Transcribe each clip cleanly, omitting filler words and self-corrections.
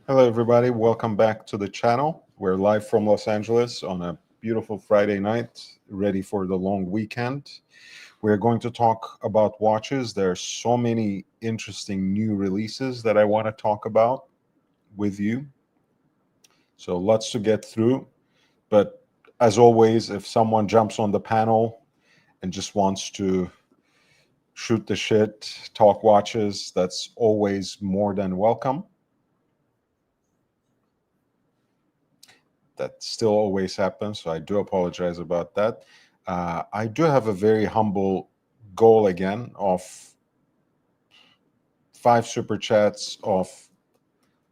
Hello, everybody. Welcome back to the channel. We're live from Los Angeles on a beautiful Friday night, ready for the long weekend. We're going to talk about watches. There are so many interesting new releases that I want to talk about with you. So, lots to get through. But as always, if someone jumps on the panel and just wants to shoot the shit, talk watches, that's always more than welcome. That still always happens, so I do apologize about that. I do have a very humble goal again of 5 super chats of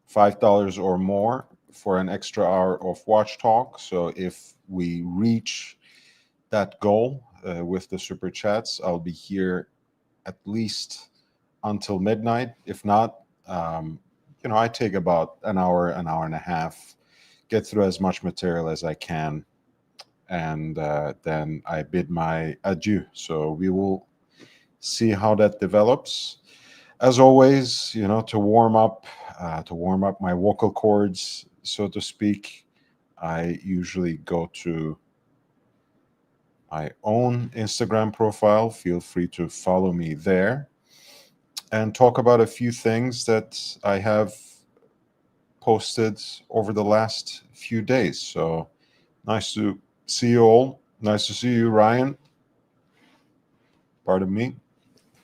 $5 or more for an extra hour of watch talk. So if we reach that goal with the super chats, I'll be here at least until midnight. If not, I take about an hour and a half, get through as much material as I can, and then I bid my adieu. So we will see how that develops. As always, to warm up my vocal cords, so to speak, I usually go to my own Instagram profile. Feel free to follow me there and talk about a few things that I have posted over the last few days. So nice to see you all. Nice to see you, Ryan. Pardon me.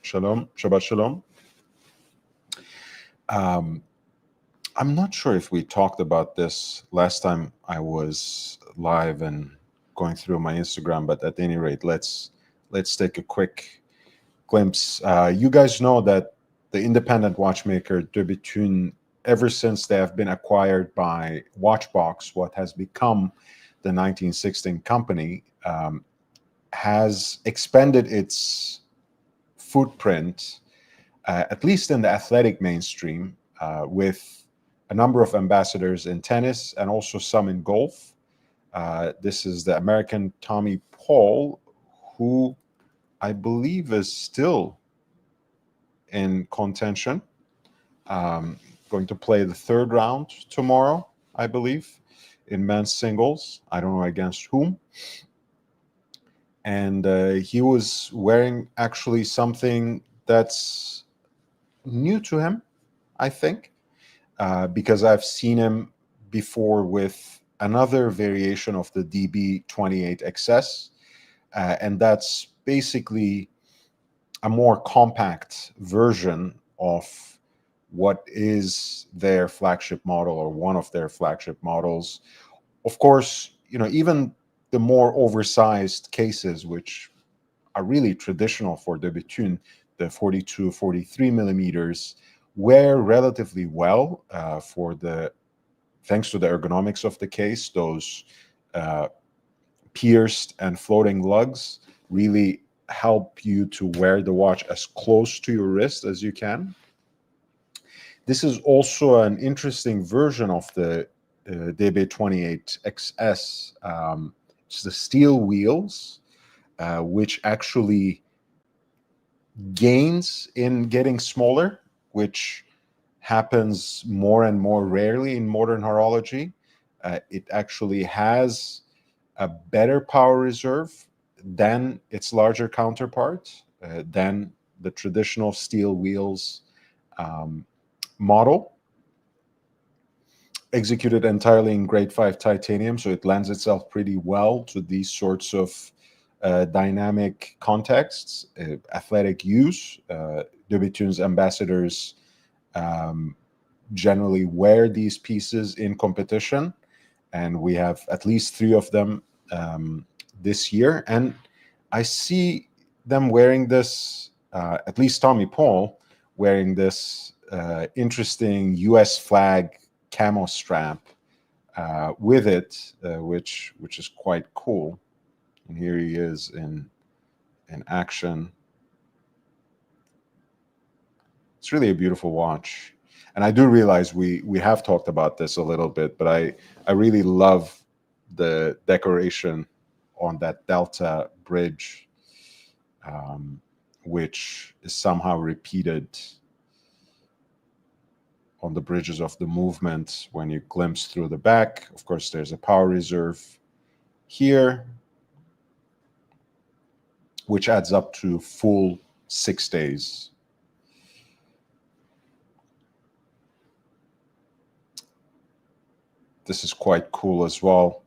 Shalom. Shabbat shalom. Um, I'm not sure if we talked about this last time I was live and going through my Instagram, but at any rate, let's take a quick glimpse. You guys know that the independent watchmaker De Bethune, ever since they have been acquired by Watchbox, what has become the 1916 company, has expanded its footprint, at least in the athletic mainstream, with a number of ambassadors in tennis and also some in golf. This is the American Tommy Paul, who I believe is still in contention. Um, Going to play the third round tomorrow, I believe, in men's singles. I don't know against whom. And he was wearing actually something that's new to him, I think, because I've seen him before with another variation of the DB28XS, and that's basically a more compact version of what is their flagship model or one of their flagship models. Of course, even the more oversized cases, which are really traditional for the Bethune, the 42, 43 millimeters, wear relatively well thanks to the ergonomics of the case. Those uh, pierced and floating lugs really help you to wear the watch as close to your wrist as you can. This is also an interesting version of the DB28XS. It's the steel wheels, which actually gains in getting smaller, which happens more and more rarely in modern horology. It actually has a better power reserve than its larger counterpart, than the traditional steel wheels um, model, executed entirely in grade 5 titanium, so it lends itself pretty well to these sorts of dynamic contexts, athletic use. De Bethune's ambassadors um, generally wear these pieces in competition, and we have at least 3 of them this year. And I see them wearing this, at least Tommy Paul wearing this interesting US flag camo strap with it, which is quite cool. And here he is in action. It's really a beautiful watch, and I do realize we have talked about this a little bit, but I really love the decoration on that Delta bridge, which is somehow repeated on the bridges of the movement when you glimpse through the back. Of course, there's a power reserve here, which adds up to full 6 days. This is quite cool as well.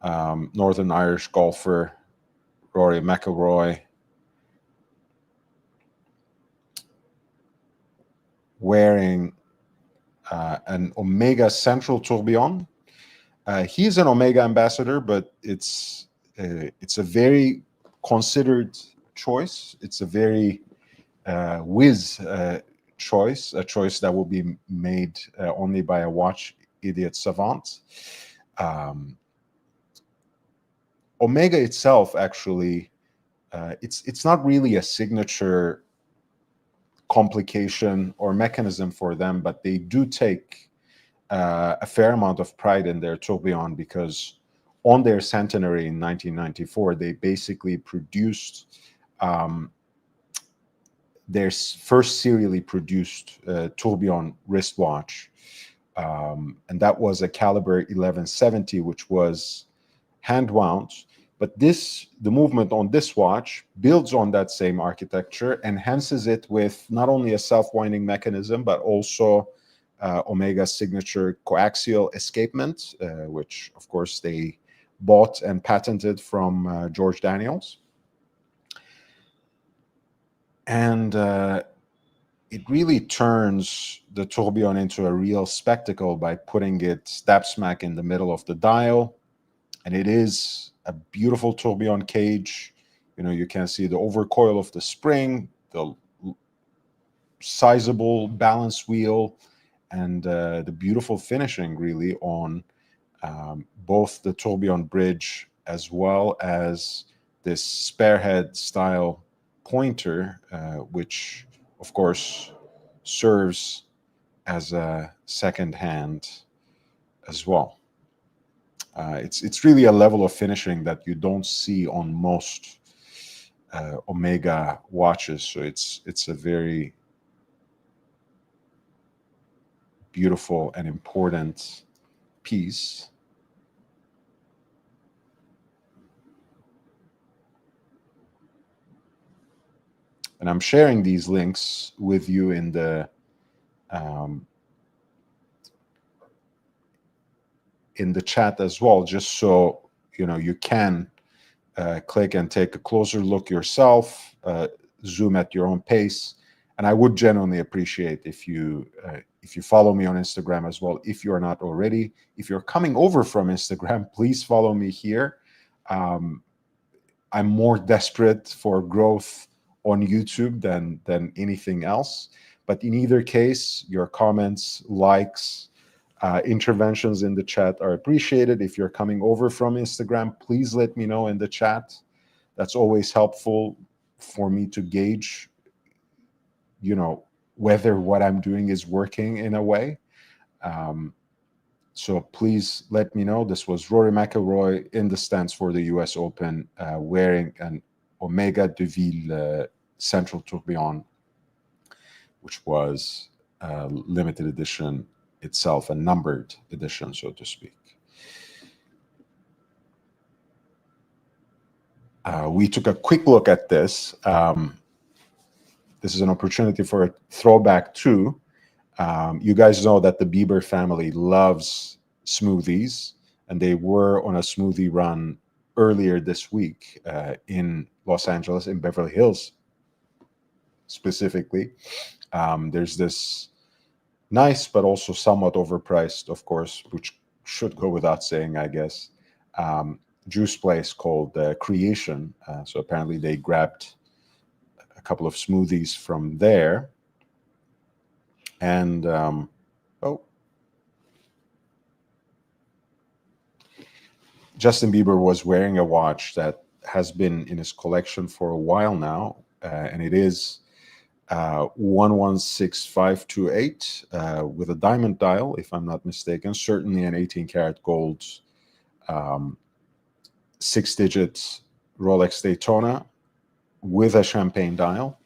Northern Irish golfer Rory McIlroy wearing an Omega Central Tourbillon. He's an Omega ambassador, but it's a very considered choice. It's a very whiz choice, a choice that will be made only by a watch idiot savant. Omega itself, actually, it's not really a signature complication or mechanism for them, but they do take a fair amount of pride in their tourbillon, because on their centenary in 1994, they basically produced their first serially produced tourbillon wristwatch, and that was a caliber 1170, which was hand wound. But the movement on this watch builds on that same architecture, enhances it with not only a self-winding mechanism, but also Omega's signature coaxial escapement, which, of course, they bought and patented from George Daniels. And it really turns the tourbillon into a real spectacle by putting it stab smack in the middle of the dial. And it is a beautiful tourbillon cage. You know, you can see the overcoil of the spring, the sizable balance wheel, and the beautiful finishing, really, on both the tourbillon bridge as well as this spearhead style pointer, which, of course, serves as a second hand as well. It's really a level of finishing that you don't see on most Omega watches. So it's a very beautiful and important piece. And I'm sharing these links with you in the chat as well, just so you know you can click and take a closer look yourself, zoom at your own pace. And I would genuinely appreciate if you follow me on Instagram as well, if you are not already. If you're coming over from Instagram, please follow me here. I'm more desperate for growth on YouTube than anything else. But in either case, your comments, likes, interventions in the chat are appreciated. If you're coming over from Instagram, please let me know in the chat. That's always helpful for me to gauge, you know, whether what I'm doing is working in a way. So please let me know. This was Rory McIlroy in the stands for the US Open, wearing an Omega Deville Central Tourbillon, which was a limited edition itself, a numbered edition, so to speak. We took a quick look at this. This is an opportunity for a throwback too. You guys know that the Bieber family loves smoothies, and they were on a smoothie run earlier this week in Los Angeles, in Beverly Hills specifically. There's this nice but also somewhat overpriced, of course, which should go without saying, I guess, juice place called Creation. So apparently they grabbed a couple of smoothies from there. And Justin Bieber was wearing a watch that has been in his collection for a while now, and it is 116528 with a diamond dial, if I'm not mistaken, certainly an 18 karat gold 6-digit Rolex Daytona with a champagne dial.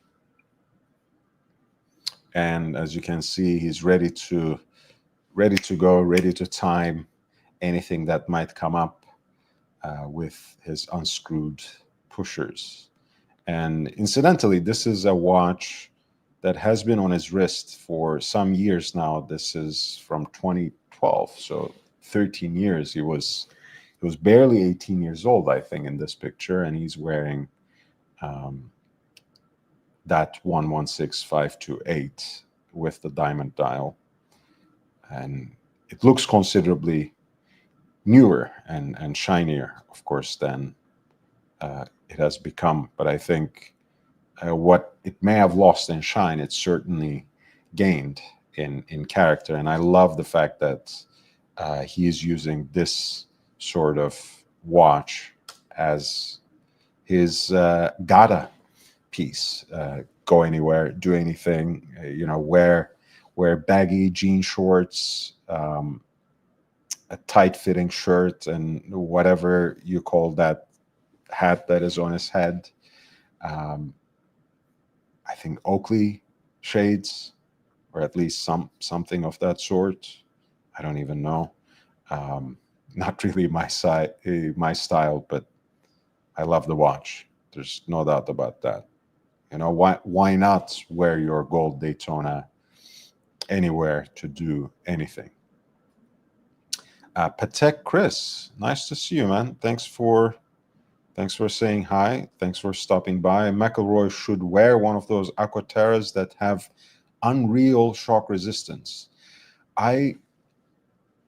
And as you can see, he's ready to ready to go, ready to time anything that might come up with his unscrewed pushers. And incidentally, this is a watch that has been on his wrist for some years now. This is from 2012, so 13 years. He was barely 18 years old, I think, in this picture, and he's wearing that 116528 with the diamond dial. And it looks considerably newer and shinier, of course, than it has become. But I think what it may have lost in shine, it certainly gained in character. And I love the fact that he is using this sort of watch as his gada piece. Go anywhere, do anything, wear baggy jean shorts, a tight-fitting shirt, and whatever you call that hat that is on his head. I think Oakley shades, or at least something of that sort. I don't even know. Not really my style, but I love the watch. There's no doubt about that. Why not wear your gold Daytona anywhere to do anything? Patek Chris, nice to see you, man. Thanks for saying hi. Thanks for stopping by. McElroy should wear one of those Aquaterras that have unreal shock resistance. I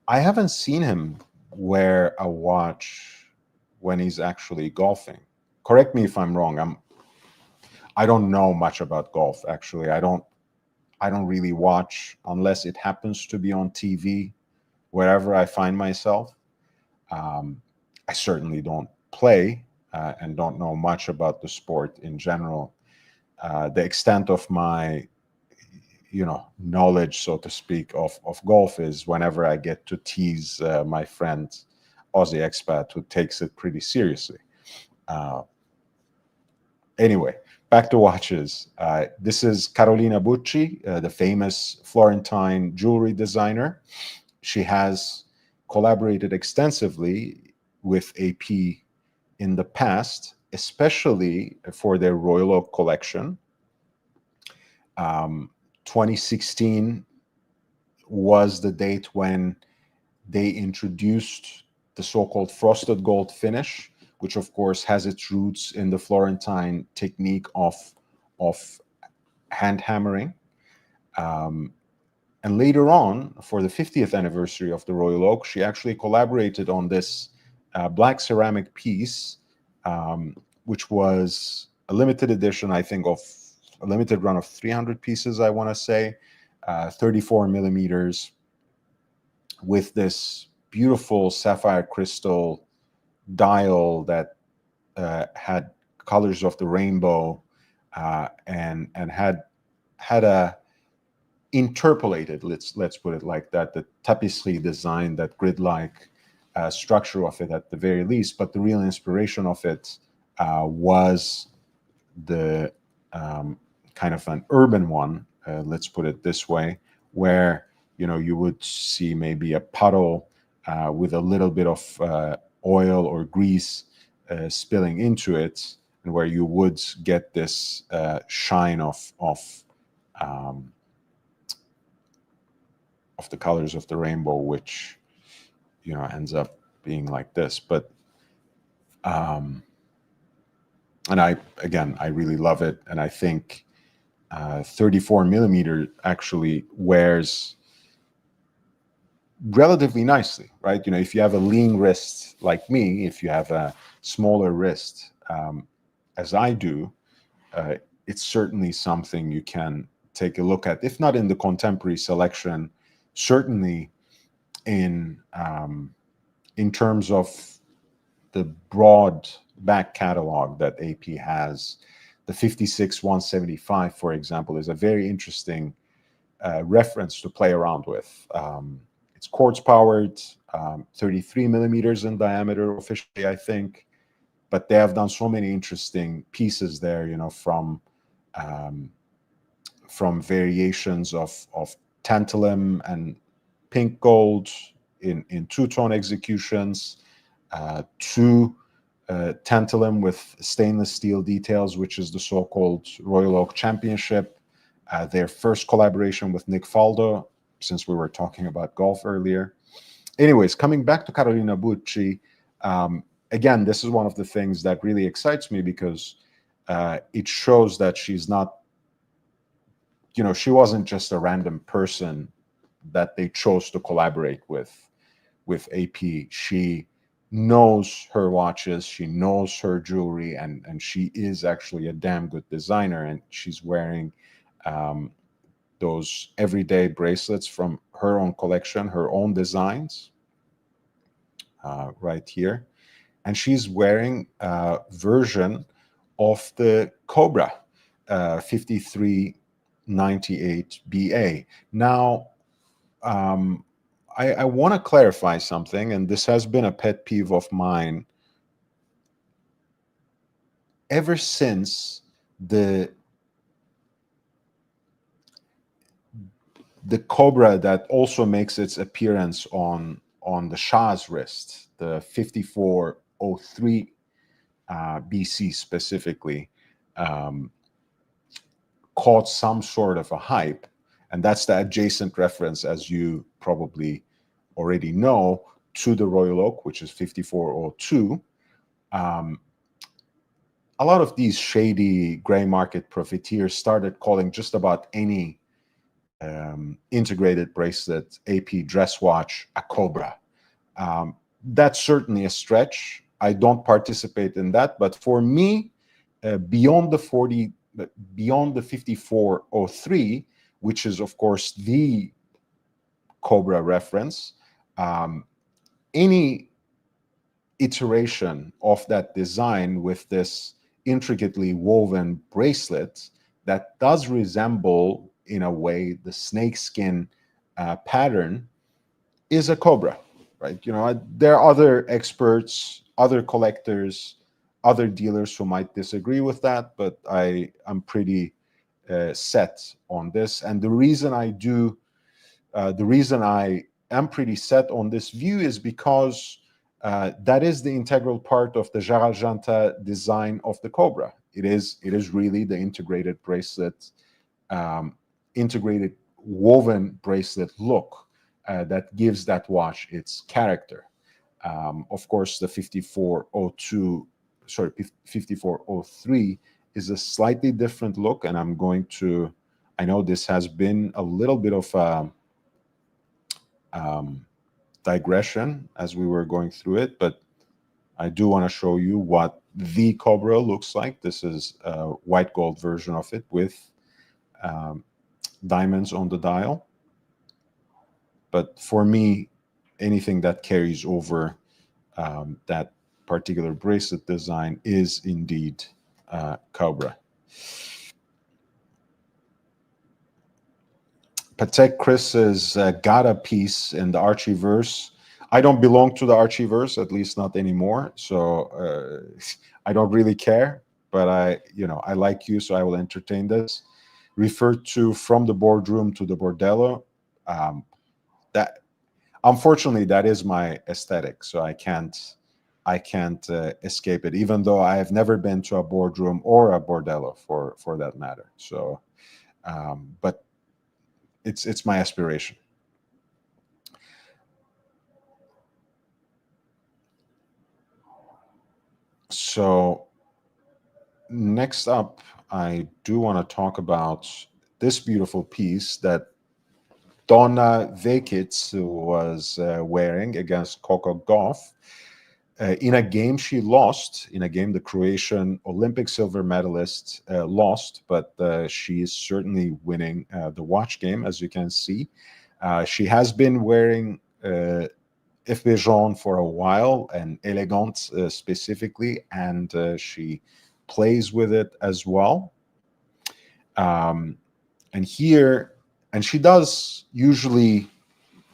haven't seen him wear a watch when he's actually golfing. Correct me if I'm wrong. I don't know much about golf, actually. I don't really watch unless it happens to be on TV wherever I find myself. I certainly don't play and don't know much about the sport in general. The extent of my knowledge, so to speak, of golf is whenever I get to tease my friend Aussie expat who takes it pretty seriously. Anyway, back to watches. This is Carolina Bucci, the famous Florentine jewelry designer. She has collaborated extensively with AP in the past, especially for their Royal Oak collection. 2016 was the date when they introduced the so-called frosted gold finish, which of course has its roots in the Florentine technique of hand hammering. And later on, for the 50th anniversary of the Royal Oak, she actually collaborated on this black ceramic piece, which was a limited edition, I think, of a limited run of 300 pieces, I want to say, 34 millimeters, with this beautiful sapphire crystal dial that had colors of the rainbow and had a interpolated, let's put it like that, the tapestry design, that grid-like structure of it at the very least. But the real inspiration of it was the kind of an urban one, let's put it this way, where you would see maybe a puddle with a little bit of oil or grease spilling into it, and where you would get this shine of the colors of the rainbow, which ends up being like this. But and I really love it, and I think 34 millimeter actually wears relatively nicely, right? If you have a lean wrist like me, if you have a smaller wrist as I do, it's certainly something you can take a look at, if not in the contemporary selection, certainly in terms of the broad back catalog that AP has. The 56-175, for example, is a very interesting reference to play around with. It's quartz powered, 33 millimeters in diameter officially, I think, but they have done so many interesting pieces there, from variations of tantalum and pink gold in two-tone executions, two tantalum with stainless steel details, which is the so-called Royal Oak Championship. Their first collaboration with Nick Faldo, since we were talking about golf earlier. Anyways, coming back to Carolina Bucci, again, this is one of the things that really excites me because it shows that she's not, she wasn't just a random person that they chose to collaborate with AP. She knows her watches, she knows her jewelry, and she is actually a damn good designer. And she's wearing those everyday bracelets from her own collection, her own designs, right here. And she's wearing a version of the Cobra 5398BA. Now, I want to clarify something, and this has been a pet peeve of mine ever since the Cobra that also makes its appearance on the Shah's wrist, the 5403 BC specifically, caught some sort of a hype. And that's the adjacent reference, as you probably already know, to the Royal Oak, which is 5402. A lot of these shady gray market profiteers started calling just about any integrated bracelet, AP dress watch, a Cobra. That's certainly a stretch. I don't participate in that. But for me, beyond the 5403, which is, of course, the Cobra reference, any iteration of that design with this intricately woven bracelet that does resemble, in a way, the snakeskin pattern is a Cobra, right? There are other experts, other collectors, other dealers who might disagree with that, but I'm pretty set on this. And the reason I am pretty set on this view is because that is the integral part of the Jar Argenta design of the Cobra. It is really the integrated bracelet, integrated woven bracelet look that gives that watch its character. Of course, the 5403 is a slightly different look, and I know this has been a little bit of a digression as we were going through it, but I do want to show you what the Cobra looks like. This is a white gold version of it with diamonds on the dial. But for me, anything that carries over that particular bracelet design is indeed Cobra. Patek Chris has got a piece in the Archieverse. I don't belong to the Archieverse, at least not anymore. So I don't really care, but I like you, so I will entertain this. Referred to from the boardroom to the bordello. That, unfortunately, that is my aesthetic, so I can't escape it, even though I have never been to a boardroom or a bordello for that matter. So, but it's my aspiration. So next up, I do want to talk about this beautiful piece that Donna Vekic was wearing against Coco Gauff. In a game she lost, in a game the Croatian Olympic silver medalist lost, but she is certainly winning the watch game, as you can see. She has been wearing FB Jaune for a while, and Elegant specifically, and she plays with it as well. And she does usually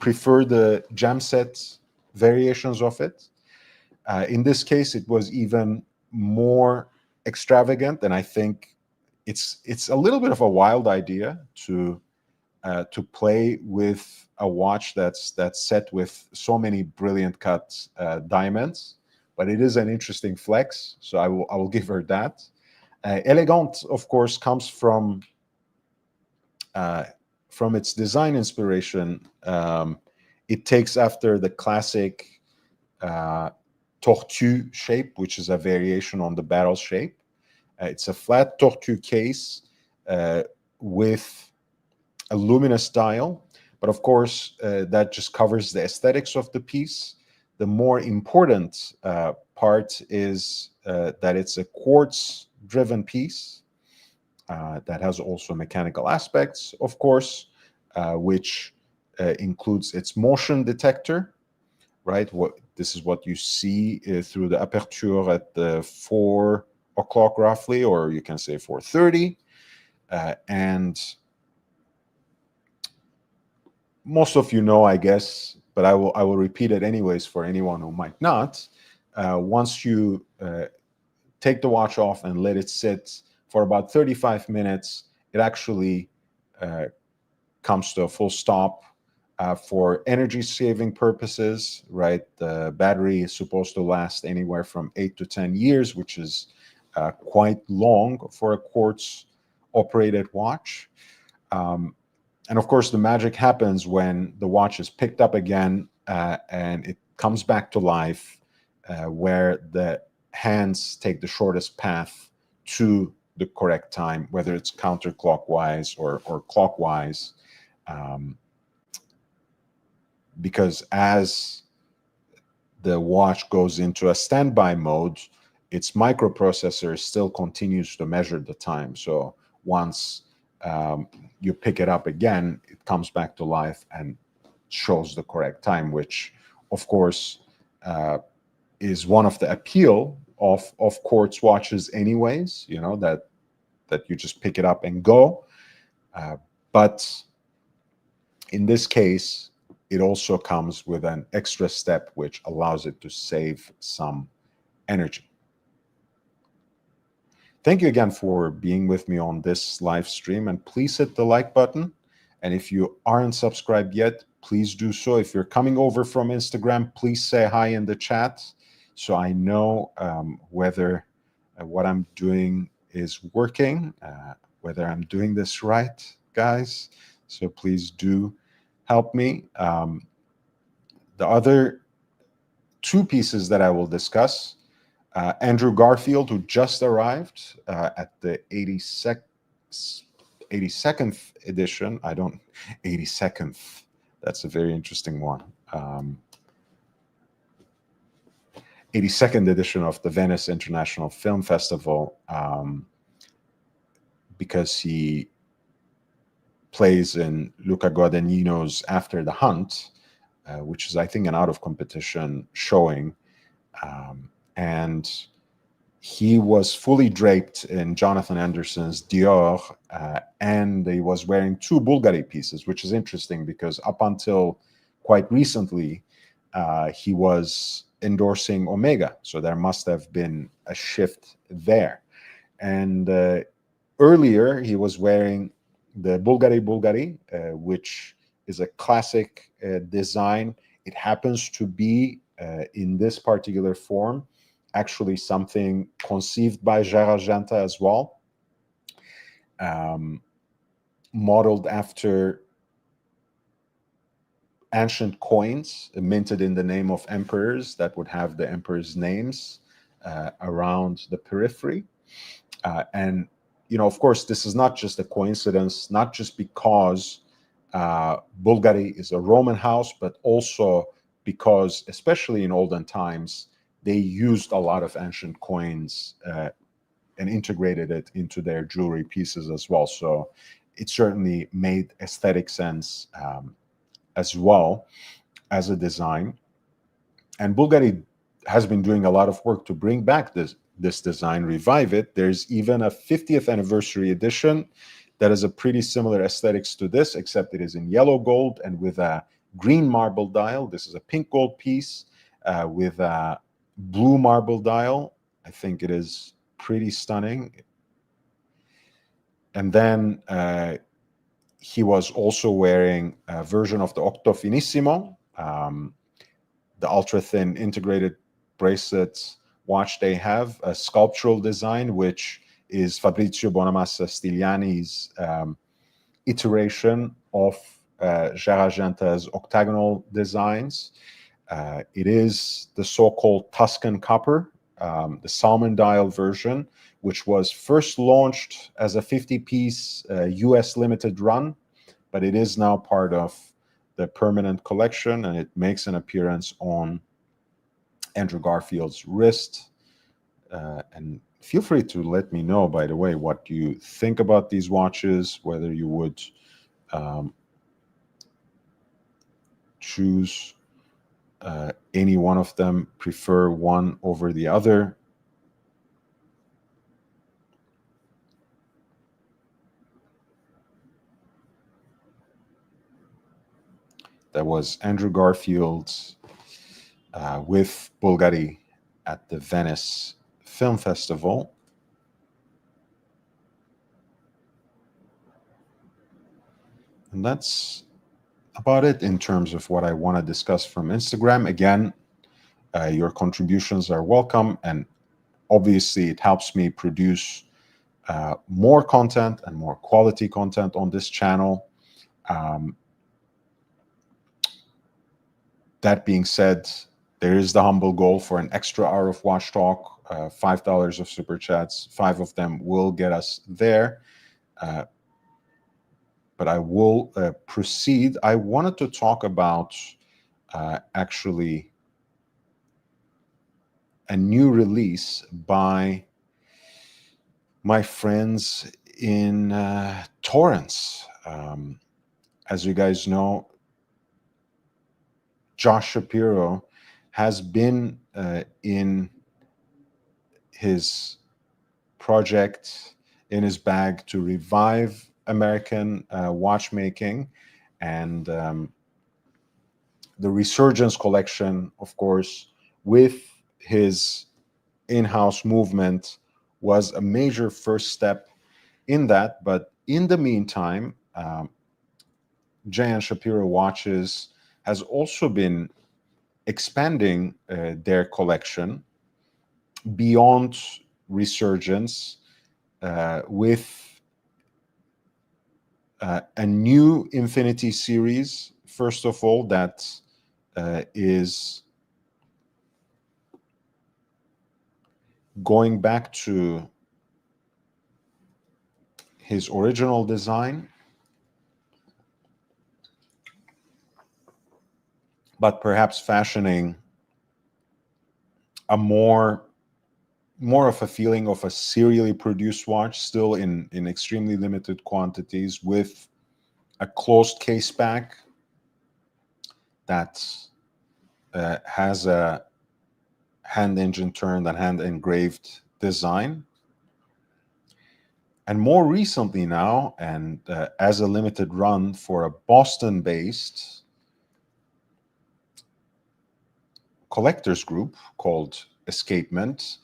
prefer the jam set variations of it. In this case, it was even more extravagant, and I think it's a little bit of a wild idea to to play with a watch that's set with so many brilliant cut diamonds, but it is an interesting flex, so I will give her that. Elegant, of course, comes from its design inspiration. It takes after the classic tortue shape, which is a variation on the barrel shape. It's a flat tortue case with a luminous dial, but of course that just covers the aesthetics of the piece. The more important part is that it's a quartz-driven piece that has also mechanical aspects, of course, which includes its motion detector, right? This is what you see through the aperture at the 4 o'clock roughly, or you can say 4:30, and most of you know, I guess, but I will repeat it anyways for anyone who might not. Once you take the watch off and let it sit for about 35 minutes, it actually comes to a full stop for energy saving purposes, right? The battery is supposed to last anywhere from 8 to 10 years, which is quite long for a quartz operated watch. And of course, the magic happens when the watch is picked up again and it comes back to life, where the hands take the shortest path to the correct time, whether it's counterclockwise or clockwise. Because as the watch goes into a standby mode, its microprocessor still continues to measure the time. So once you pick it up again, it comes back to life and shows the correct time, which, of course, is one of the appeal of quartz watches anyways, you know, that you just pick it up and go. But in this case, it also comes with an extra step, which allows it to save some energy. Thank you again for being with me on this live stream, and please hit the like button. And if you aren't subscribed yet, please do so. If you're coming over from Instagram, please say hi in the chat so I know whether what I'm doing is working, whether I'm doing this right, guys. So please do help me. The other two pieces that I will discuss, Andrew Garfield, who just arrived at the 82nd edition. 82nd. That's a very interesting one. 82nd edition of the Venice International Film Festival, because he plays in Luca Guadagnino's After the Hunt, which is, I think, an out-of-competition showing. And he was fully draped in Jonathan Anderson's Dior, and he was wearing two Bulgari pieces, which is interesting because up until quite recently, he was endorsing Omega. So there must have been a shift there. And earlier, he was wearing the Bulgari, which is a classic design. It happens to be, in this particular form, actually something conceived by Gerard Genta as well, modeled after ancient coins minted in the name of emperors that would have the emperors' names around the periphery. And, you know, of course, this is not just a coincidence, not just because Bulgari is a Roman house, but also because, especially in olden times, they used a lot of ancient coins and integrated it into their jewelry pieces as well. So it certainly made aesthetic sense as well as a design. And Bulgari has been doing a lot of work to bring back this design, revive it. There's even a 50th anniversary edition that is a pretty similar aesthetics to this, except it is in yellow gold and with a green marble dial. This is a pink gold piece with a blue marble dial. I think it is pretty stunning. And then he was also wearing a version of the Octo Finissimo, the ultra-thin integrated bracelet watch they have, a sculptural design, which is Fabrizio Bonamassa Stigliani's iteration of Genta's octagonal designs. It is the so-called Tuscan copper, the salmon dial version, which was first launched as a 50-piece US limited run, but it is now part of the permanent collection, and it makes an appearance on Andrew Garfield's wrist. And feel free to let me know, by the way, what you think about these watches, whether you would choose any one of them, prefer one over the other. That was Andrew Garfield with Bulgari at the Venice Film Festival. And that's about it in terms of what I want to discuss from Instagram. Again, your contributions are welcome, and obviously it helps me produce more content and more quality content on this channel. That being said, there is the humble goal for an extra hour of Watch Talk, $5 of super chats. 5 of them will get us there. But I will proceed. I wanted to talk about actually a new release by my friends in Torrance. As you guys know, Josh Shapiro has been in his project, in his bag to revive American watchmaking, and the Resurgence collection, of course, with his in-house movement, was a major first step in that. But in the meantime, J.N. Shapiro Watches has also been expanding their collection beyond Resurgence with a new Infinity series, first of all, that is going back to his original design, but perhaps fashioning a more of a feeling of a serially produced watch, still in extremely limited quantities, with a closed case back that has a hand engine turned and hand engraved design. And more recently now, and as a limited run for a Boston-based collectors group called Escapement,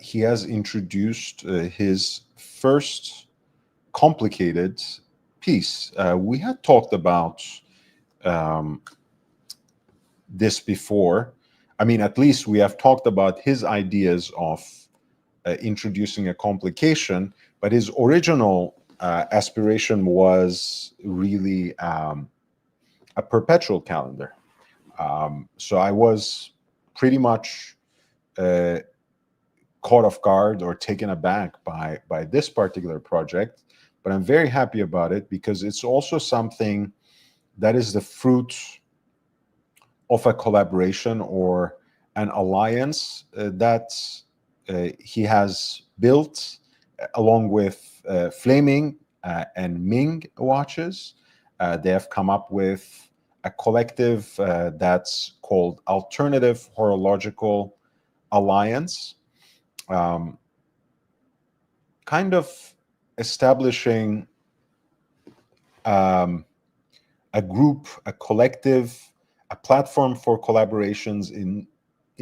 he has introduced his first complicated piece. We had talked about this before. I mean, at least we have talked about his ideas of introducing a complication, but his original aspiration was really a perpetual calendar. So I was pretty much caught off guard or taken aback by this particular project, but I'm very happy about it because it's also something that is the fruit of a collaboration or an alliance that he has built along with Flaming and Ming watches. They have come up with a collective that's called Alternative Horological Alliance, kind of establishing a group, a collective, a platform for collaborations in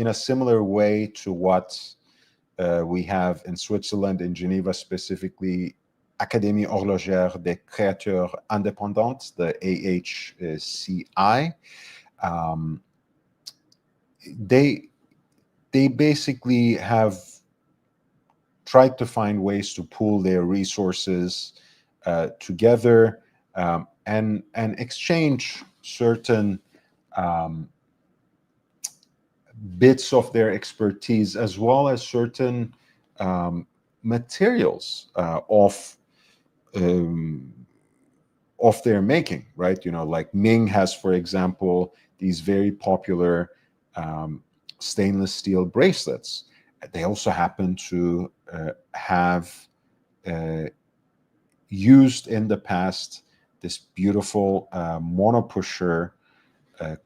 a similar way to what we have in Switzerland, in Geneva specifically, Académie Horlogère des Créateurs Indépendants, the AHCI. They basically have tried to find ways to pool their resources together and exchange certain bits of their expertise, as well as certain materials of their making, right? You know, like Ming has, for example, these very popular stainless steel bracelets. They also happen to have used in the past this beautiful monopusher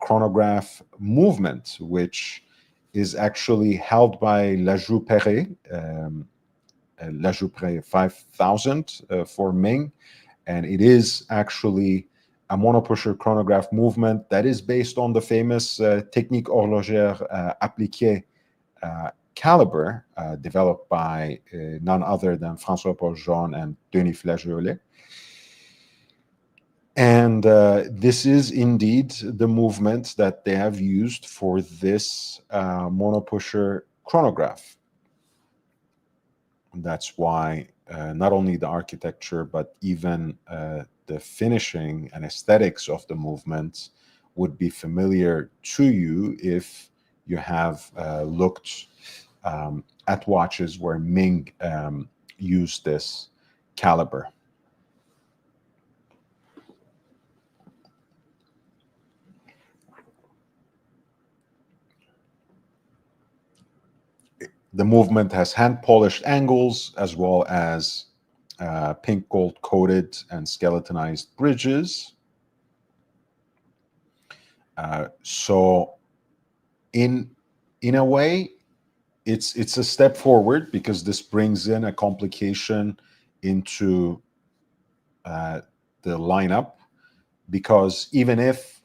chronograph movement, which is actually held by La Joux-Perret, La Joux-Perret 5000 for Ming. And it is actually a monopusher chronograph movement that is based on the famous Technique Horlogère Appliquée caliber developed by none other than François-Paul Jean and Denis Flageolet. And this is indeed the movement that they have used for this monopusher chronograph. And that's why not only the architecture, but even the finishing and aesthetics of the movement would be familiar to you if you have looked at watches where Ming used this caliber. The movement has hand-polished angles as well as pink gold coated and skeletonized bridges. So in a way, it's a step forward, because this brings in a complication into the lineup, because even if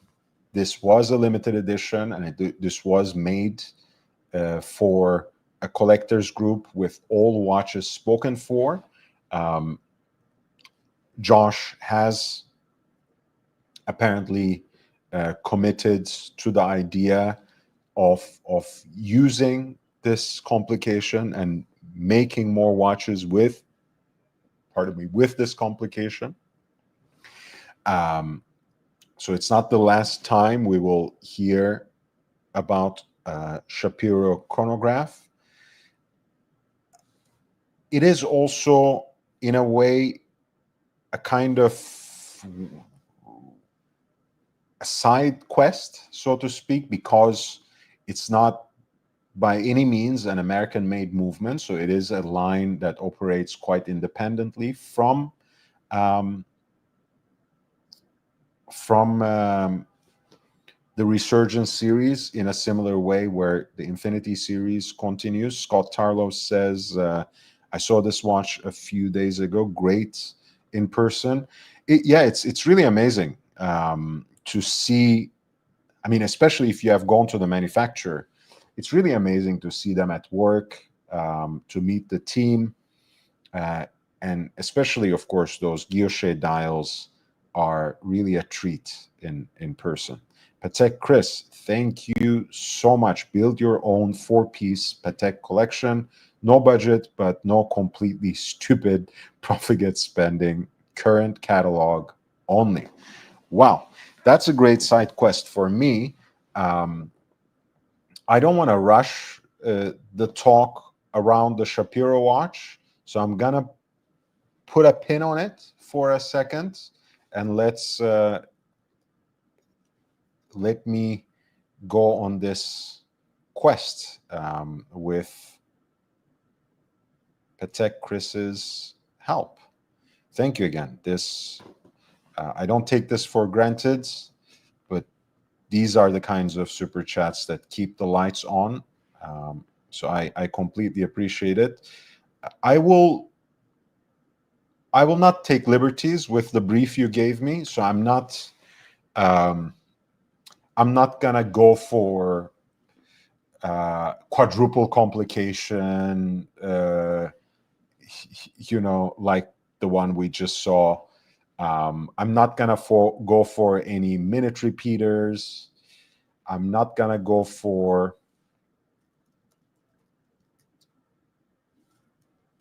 this was a limited edition and this was made for a collector's group with all watches spoken for, Josh has apparently committed to the idea of using this complication and making more watches with this complication. So it's not the last time we will hear about Shapiro chronograph. It is also, in a way, a kind of a side quest, so to speak, because it's not by any means an American-made movement. So it is a line that operates quite independently from the Resurgence series, in a similar way where the Infinity series continues. Scott Tarlow says, I saw this watch a few days ago. Great in person. It's really amazing to see. I mean, especially if you have gone to the manufacturer, it's really amazing to see them at work, to meet the team, and especially, of course, those Guilloche dials are really a treat in person. Patek Chris, thank you so much. Build your own 4-piece Patek collection. No budget, but no completely stupid profligate spending. Current catalog only. Wow, that's a great side quest for me. I don't want to rush the talk around the Shapiro watch, so I'm going to put a pin on it for a second, and let me go on this quest with Patek Chris's help. Thank you again. I don't take this for granted, but these are the kinds of super chats that keep the lights on. So I completely appreciate it. I will not take liberties with the brief you gave me, so I'm not gonna go for quadruple complication, like the one we just saw. I'm not gonna go for any minute repeaters. I'm not gonna go for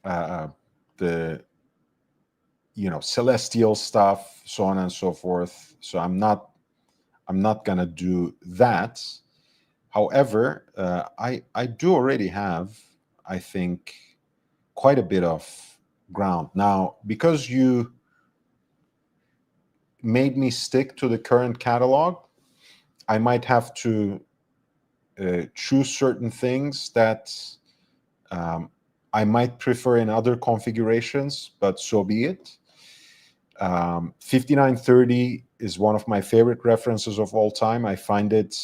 the celestial stuff, so on and so forth. So I'm not gonna do that. However, I do already have, I think, quite a bit of ground now, because you made me stick to the current catalog. I might have to choose certain things that I might prefer in other configurations, but so be it. 5930 is one of my favorite references of all time. I find that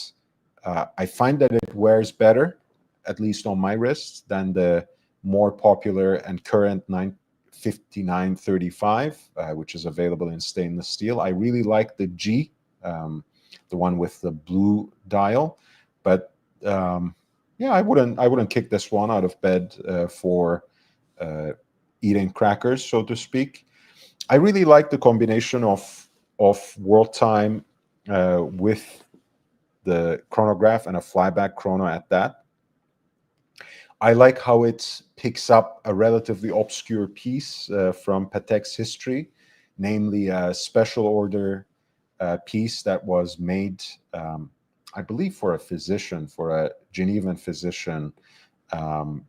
it wears better, at least on my wrist, than the more popular and current 5935, which is available in stainless steel. I really like the G, the one with the blue dial, but yeah, I wouldn't kick this one out of bed for eating crackers, so to speak. I really like the combination of world time with the chronograph and a flyback chrono at that. I like how it picks up a relatively obscure piece from Patek's history, namely a special order piece that was made, I believe, for a physician, for a Genevan physician, of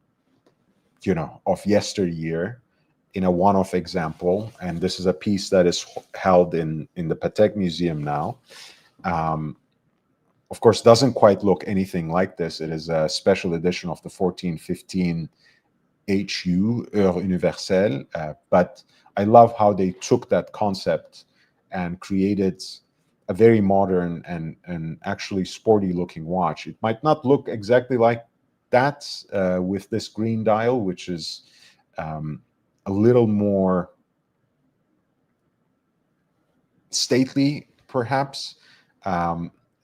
yesteryear, in a one-off example. And this is a piece that is held in the Patek Museum now. Of course, doesn't quite look anything like this. It is a special edition of the 1415 HU, Heure Universelle. But I love how they took that concept and created a very modern and actually sporty looking watch. It might not look exactly like that with this green dial, which is a little more stately, perhaps,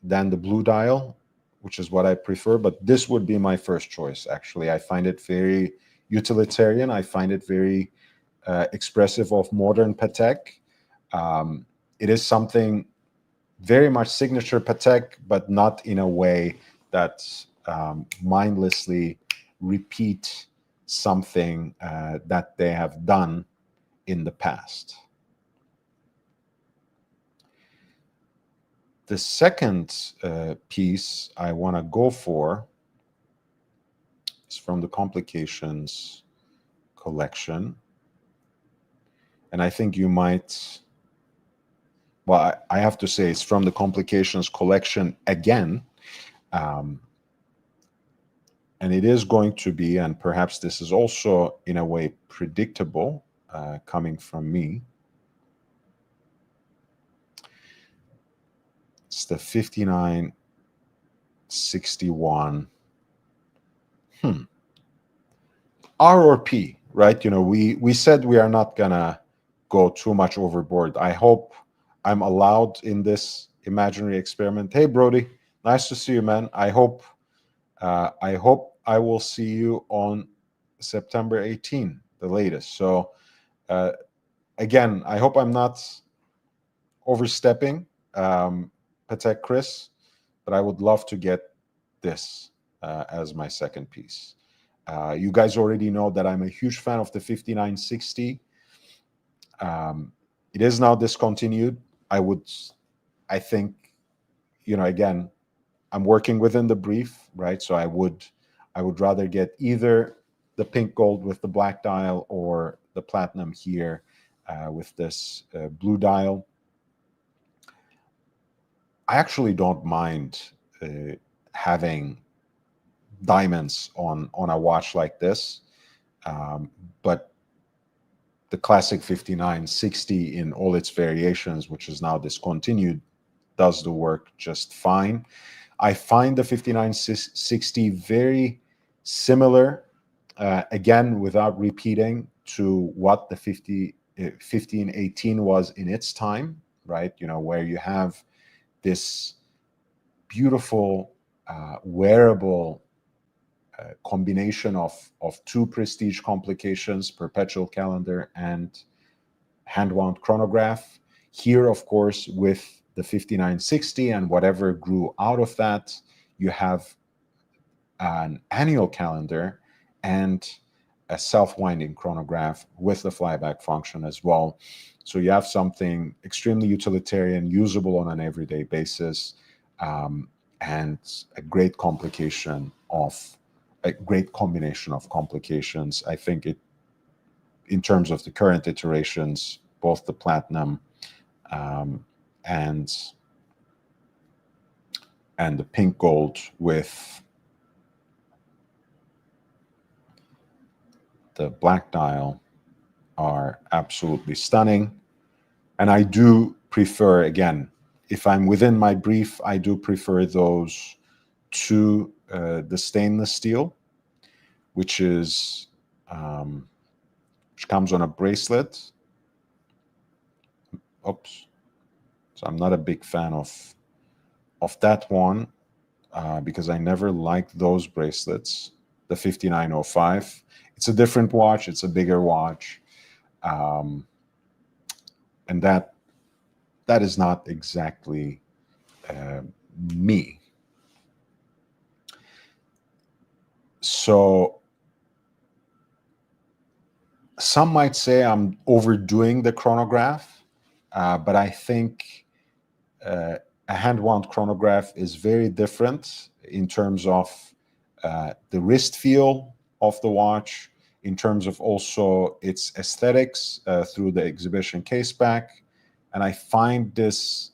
than the blue dial, which is what I prefer. But this would be my first choice, actually. I find it very utilitarian. I find it very expressive of modern Patek. It is something very much signature Patek, but not in a way that mindlessly repeat something that they have done in the past. The second piece I want to go for is from the Complications collection. And I think you might, well, I have to say it's from the Complications collection again. And it is going to be, and perhaps this is also in a way predictable coming from me, it's the 5961. R or P, right? We said we are not gonna go too much overboard. I hope I'm allowed in this imaginary experiment. Hey, Brody, nice to see you, man. I hope I will see you on September 18, the latest. So again, I hope I'm not overstepping Patek Chris, but I would love to get this as my second piece. You guys already know that I'm a huge fan of the 5960. It is now discontinued. I think, again, I'm working within the brief, right? So I would rather get either the pink gold with the black dial or the platinum here with this blue dial. I actually don't mind having diamonds on a watch like this, but the classic 5960 in all its variations, which is now discontinued, does the work just fine. I find the 5960 very similar, again, without repeating, to what the 1518 was in its time, right? Where you have this beautiful wearable combination of two prestige complications, perpetual calendar and hand-wound chronograph. Here, of course, with the 5960 and whatever grew out of that, you have an annual calendar and a self-winding chronograph with the flyback function as well. So you have something extremely utilitarian, usable on an everyday basis, and a great combination of complications. I think it, in terms of the current iterations, both the Platinum and the pink gold with the black dial are absolutely stunning. And I do prefer, again, if I'm within my brief, I do prefer those to the stainless steel, which is which comes on a bracelet. Oops. So I'm not a big fan of that one because I never liked those bracelets, the 5905. It's a different watch. It's a bigger watch. And that is not exactly me. So some might say I'm overdoing the chronograph, but I think a hand-wound chronograph is very different in terms of the wrist feel of the watch, in terms of also its aesthetics through the exhibition case back. And I find this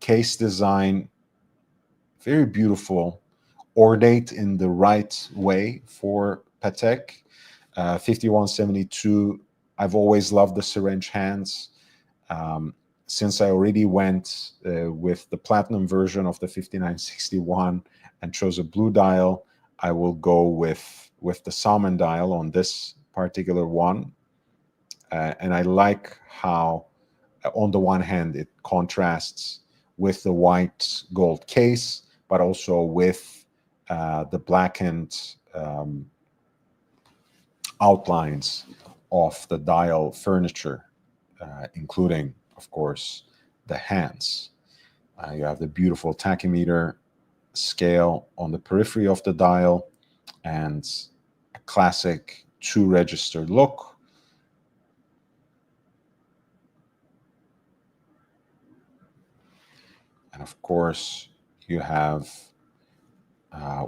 case design very beautiful, ornate in the right way for Patek. 5172, I've always loved the syringe hands. Since I already went with the platinum version of the 5961 and chose a blue dial, I will go with the salmon dial on this particular one. And I like how, on the one hand, it contrasts with the white gold case, but also with the blackened outlines of the dial furniture, including, of course, the hands. You have the beautiful tachymeter scale on the periphery of the dial and a classic two-register look. And of course, you have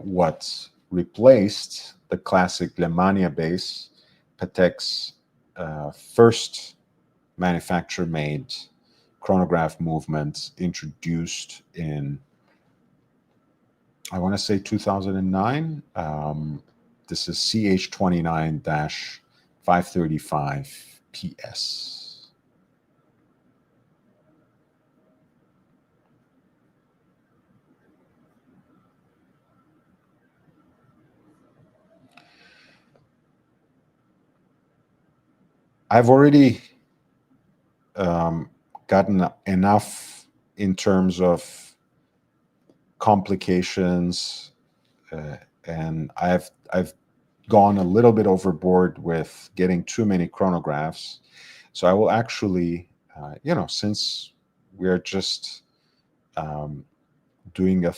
what replaced the classic Lemania base, Patek's first manufacturer-made chronograph movement, introduced in, I want to say 2009. This is CH29-535 PS. I've already gotten enough in terms of complications, and I've gone a little bit overboard with getting too many chronographs. So I will actually, since we're just doing a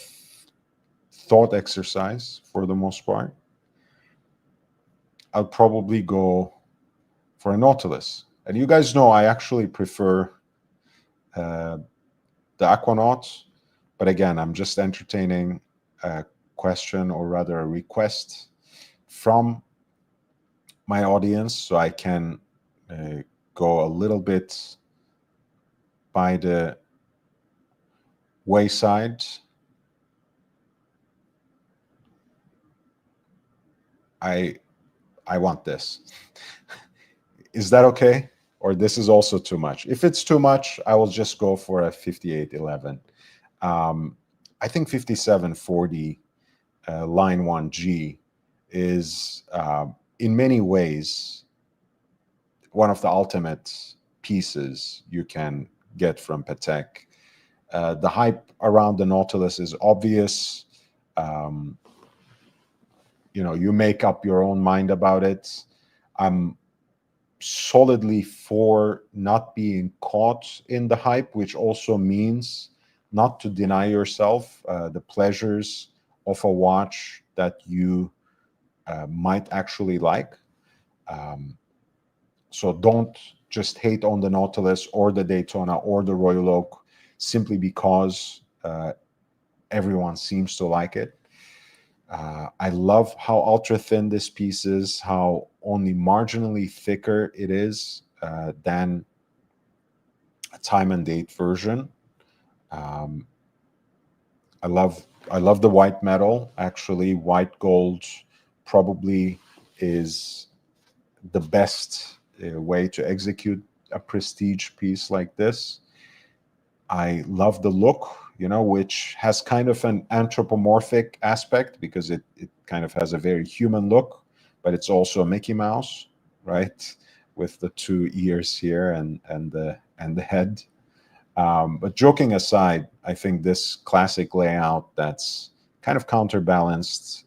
thought exercise for the most part, I'll probably go for a Nautilus. And you guys know I actually prefer the Aquanaut, but again, I'm just entertaining a question, or rather a request from my audience, so I can go a little bit by the wayside. I want this. Is that okay? Or this is also too much? If it's too much, I will just go for a 5811. I think 5740 line 1G is in many ways one of the ultimate pieces you can get from Patek. The hype around the Nautilus is obvious. You make up your own mind about it. I'm solidly for not being caught in the hype, which also means not to deny yourself the pleasures of a watch that you might actually like. So don't just hate on the Nautilus or the Daytona or the Royal Oak simply because everyone seems to like it. I love how ultra thin this piece is, how only marginally thicker it is than a time and date version. Um, I love the white metal. Actually, white gold probably is the best way to execute a prestige piece like this. I love the look, which has kind of an anthropomorphic aspect because it kind of has a very human look, but it's also a Mickey Mouse, right? With the two ears here and the head. But joking aside, I think this classic layout that's kind of counterbalanced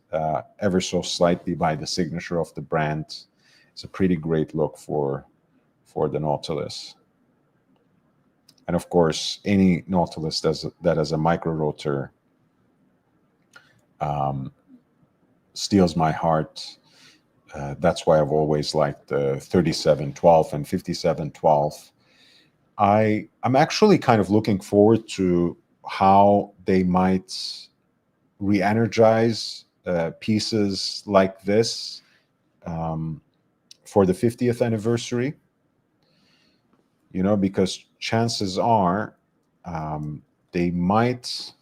ever so slightly by the signature of the brand is a pretty great look for the Nautilus. And of course, any Nautilus that has a micro rotor steals my heart. That's why I've always liked the 3712 and 5712. I'm actually kind of looking forward to how they might re-energize pieces like this for the 50th anniversary. Because chances are they might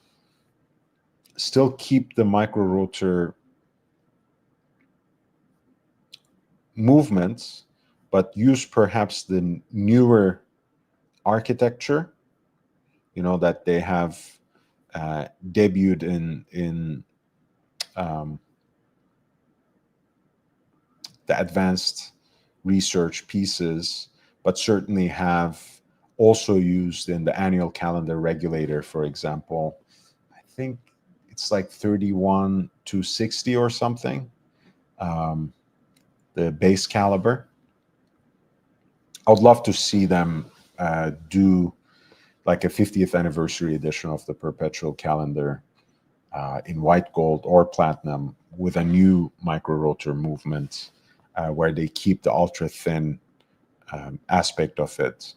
still keep the micro rotor movements, but use perhaps the newer architecture, that they have debuted in the advanced research pieces, but certainly have also used in the annual calendar regulator, for example. I think it's like 31 to 60 or something, the base caliber. I would love to see them do like a 50th anniversary edition of the perpetual calendar in white gold or platinum with a new micro rotor movement where they keep the ultra thin aspect of it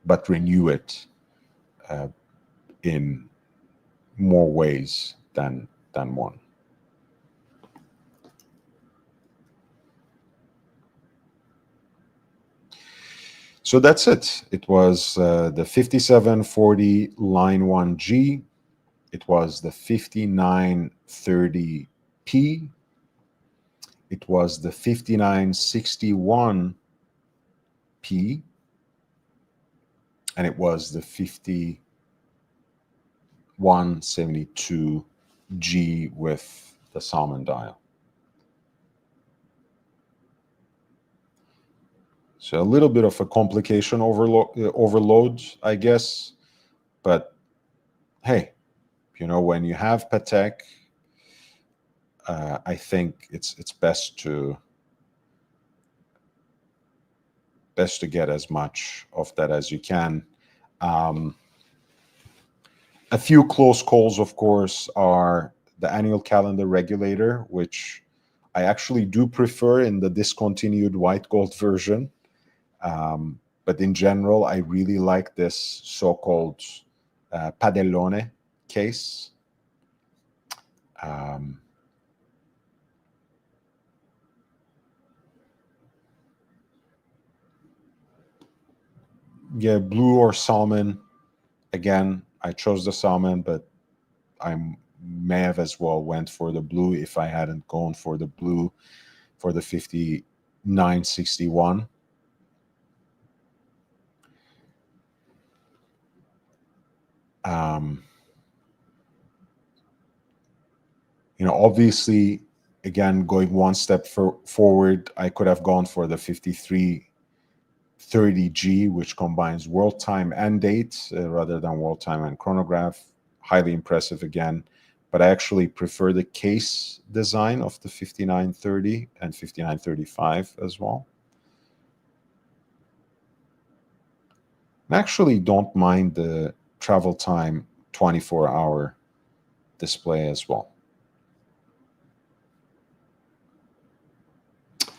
but renew it in more ways than one. So that's it. It was the 5740 Line 1G. It was the 5930P. It was the 5961P. And it was the 5172G with the Salmon dial. So a little bit of a complication overload, I guess. But hey, when you have Patek, I think it's best to get as much of that as you can. A few close calls, of course, are the annual calendar regulator, which I actually do prefer in the discontinued white gold version. But in general, I really like this so-called Padellone case. Yeah, blue or salmon. Again, I chose the salmon, but I may have as well went for the blue if I hadn't gone for the blue for the 5961. Obviously, again, going one step forward, I could have gone for the 5330G, which combines world time and date rather than world time and chronograph. Highly impressive again. but I actually prefer the case design of the 5930 and 5935 as well. I actually don't mind the travel time 24-hour display as well.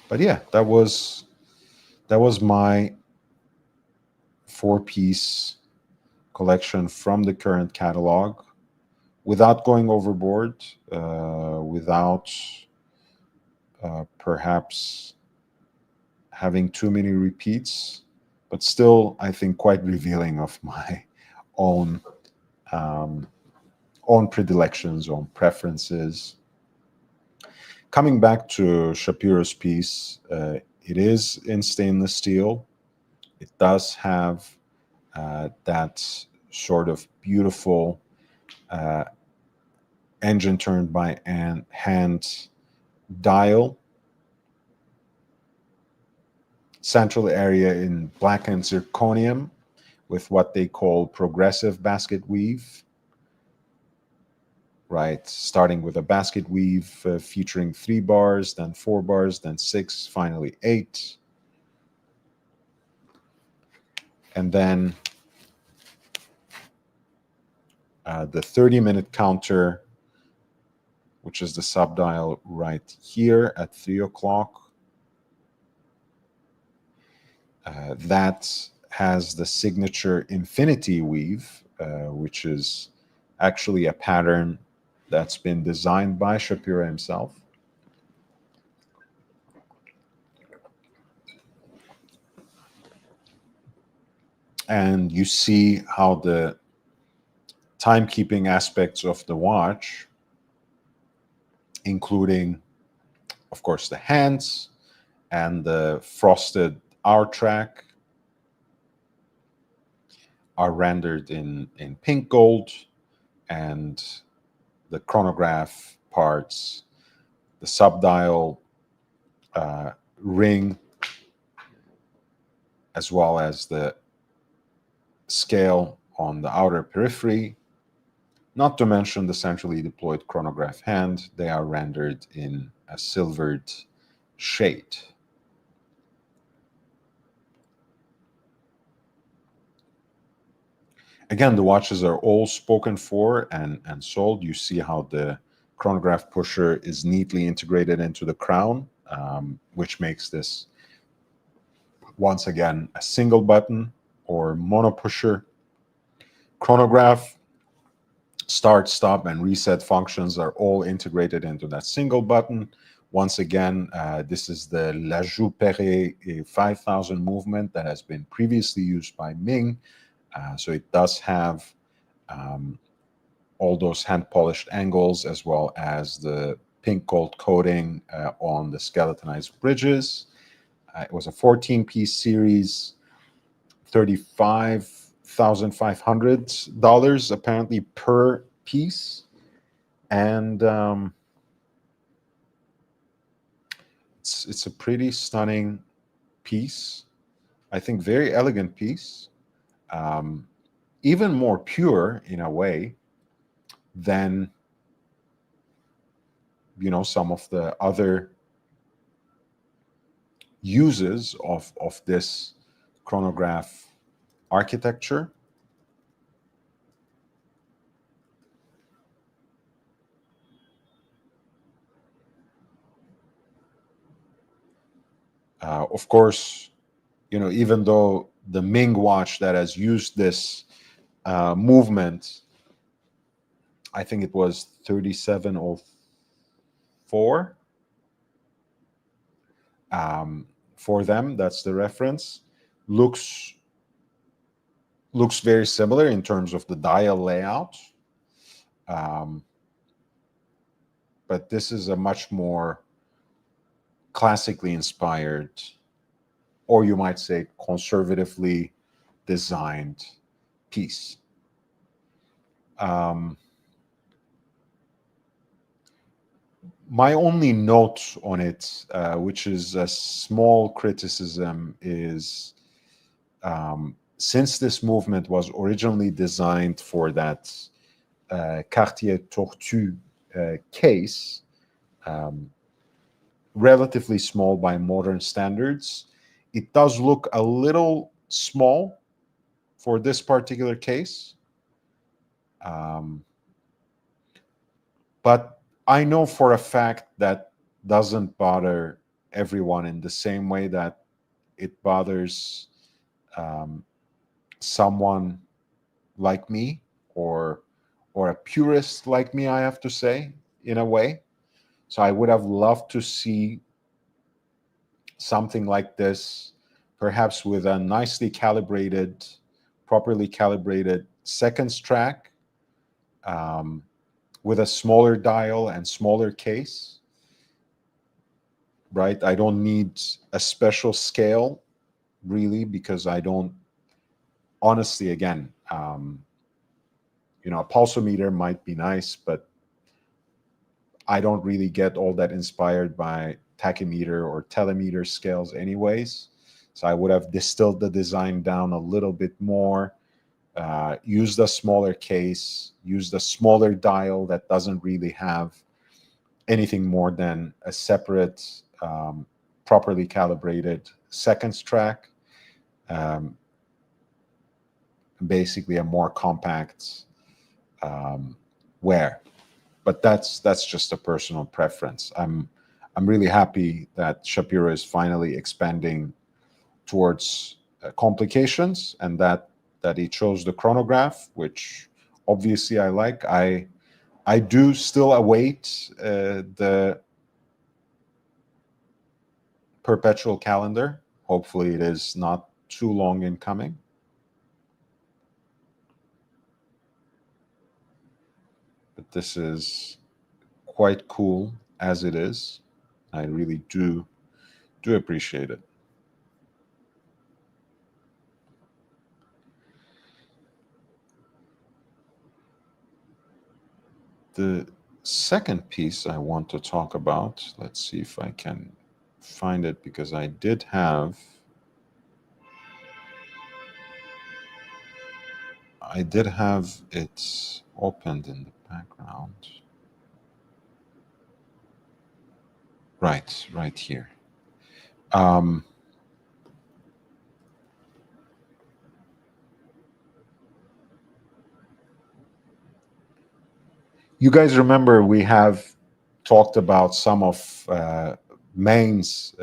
But yeah, that was my 4-piece collection from the current catalog, without going overboard, without perhaps having too many repeats, but still, I think, quite revealing of my own own predilections, own preferences. Coming back to Shapiro's piece, it is in stainless steel. It does have that sort of beautiful engine turned by hand dial. Central area in blackened zirconium with what they call progressive basket weave. Right, starting with a basket weave featuring 3 bars, then 4 bars, then 6, finally 8. And then the 30-minute counter, which is the subdial right here at 3 o'clock. That has the signature infinity weave, which is actually a pattern that's been designed by Shapiro himself. And you see how the timekeeping aspects of the watch, including, of course, the hands and the frosted hour track, are rendered in pink gold, and the chronograph parts, the subdial ring, as well as the scale on the outer periphery, not to mention the centrally deployed chronograph hand, they are rendered in a silvered shade. Again, the watches are all spoken for and sold. You see how the chronograph pusher is neatly integrated into the crown, which makes this, once again, a single button or mono pusher. Chronograph, start, stop, and reset functions are all integrated into that single button. Once again, this is the La Joux-Perret 5000 movement that has been previously used by Ming. So it does have all those hand-polished angles, as well as the pink gold coating on the skeletonized bridges. It was a 14-piece series, $35,500 apparently per piece. And it's a pretty stunning piece. I think very elegant piece. Even more pure in a way than, you know, some of the other uses of this chronograph architecture. Of course, you know, even though the Ming watch that has used this movement, I think it was 3704 for them, that's the reference, looks very similar in terms of the dial layout. But this is a much more classically inspired, or you might say conservatively designed piece. My only note on it, which is a small criticism, is since this movement was originally designed for that Cartier Tortue case, relatively small by modern standards. It does look a little small for this particular case. But I know for a fact that doesn't bother everyone in the same way that it bothers someone like me, or a purist like me, I have to say, in a way. So I would have loved to see something like this, perhaps with a nicely calibrated, properly calibrated seconds track, with a smaller dial and smaller case, right? I don't need a special scale, really, because I don't, honestly, again, a pulsometer might be nice, but I don't really get all that inspired by tachymeter or telemeter scales anyways. So I would have distilled the design down a little bit more, used a smaller case, used a smaller dial that doesn't really have anything more than a separate, properly calibrated seconds track, basically a more compact wear. But that's just a personal preference. I'm really happy that Shapiro is finally expanding towards complications, and that he chose the chronograph, which obviously I like. I do still await the perpetual calendar. Hopefully it is not too long in coming. But this is quite cool as it is. I really do appreciate it. The second piece I want to talk about, let's see if I can find it, because I did have it opened in the background. Right here. You guys remember we have talked about some of Main's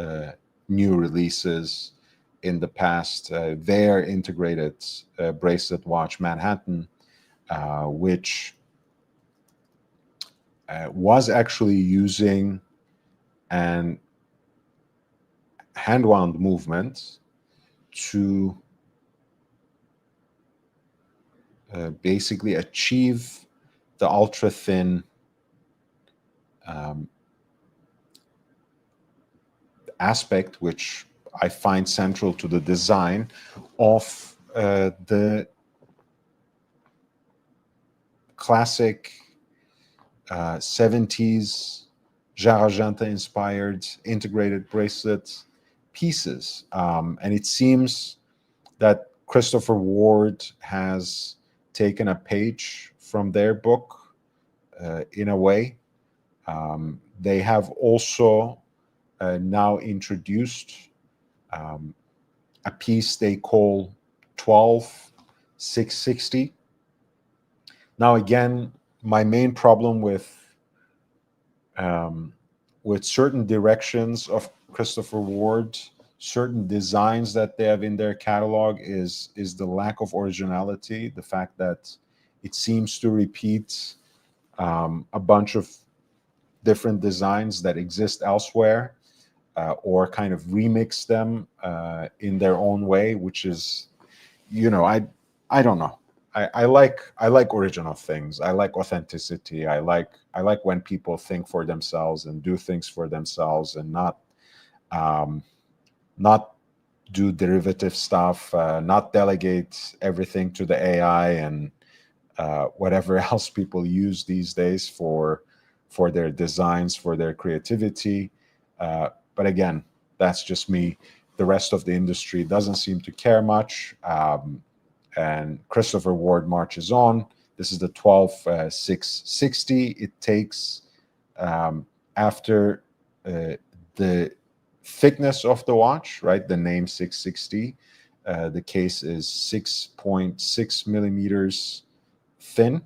new releases in the past. Their integrated bracelet watch, Manhattan, which was actually using an hand wound movement to basically achieve the ultra thin aspect, which I find central to the design of the classic 70s Jean Argenta inspired integrated bracelet pieces. And it seems that Christopher Ward has taken a page from their book in a way. They have also now introduced a piece they call 12660. Now, again, my main problem with certain directions of Christopher Ward, certain designs that they have in their catalog, is the lack of originality. The fact that it seems to repeat a bunch of different designs that exist elsewhere, or kind of remix them in their own way, which is, I don't know. I like original things. I like authenticity. I like when people think for themselves and do things for themselves, and not do derivative stuff, not delegate everything to the AI and whatever else people use these days for their designs, for their creativity. But again, that's just me. The rest of the industry doesn't seem to care much. And Christopher Ward marches on. This is the 12660. It takes, after the thickness of the watch, right, the name 660, the case is 6.6 millimeters thin.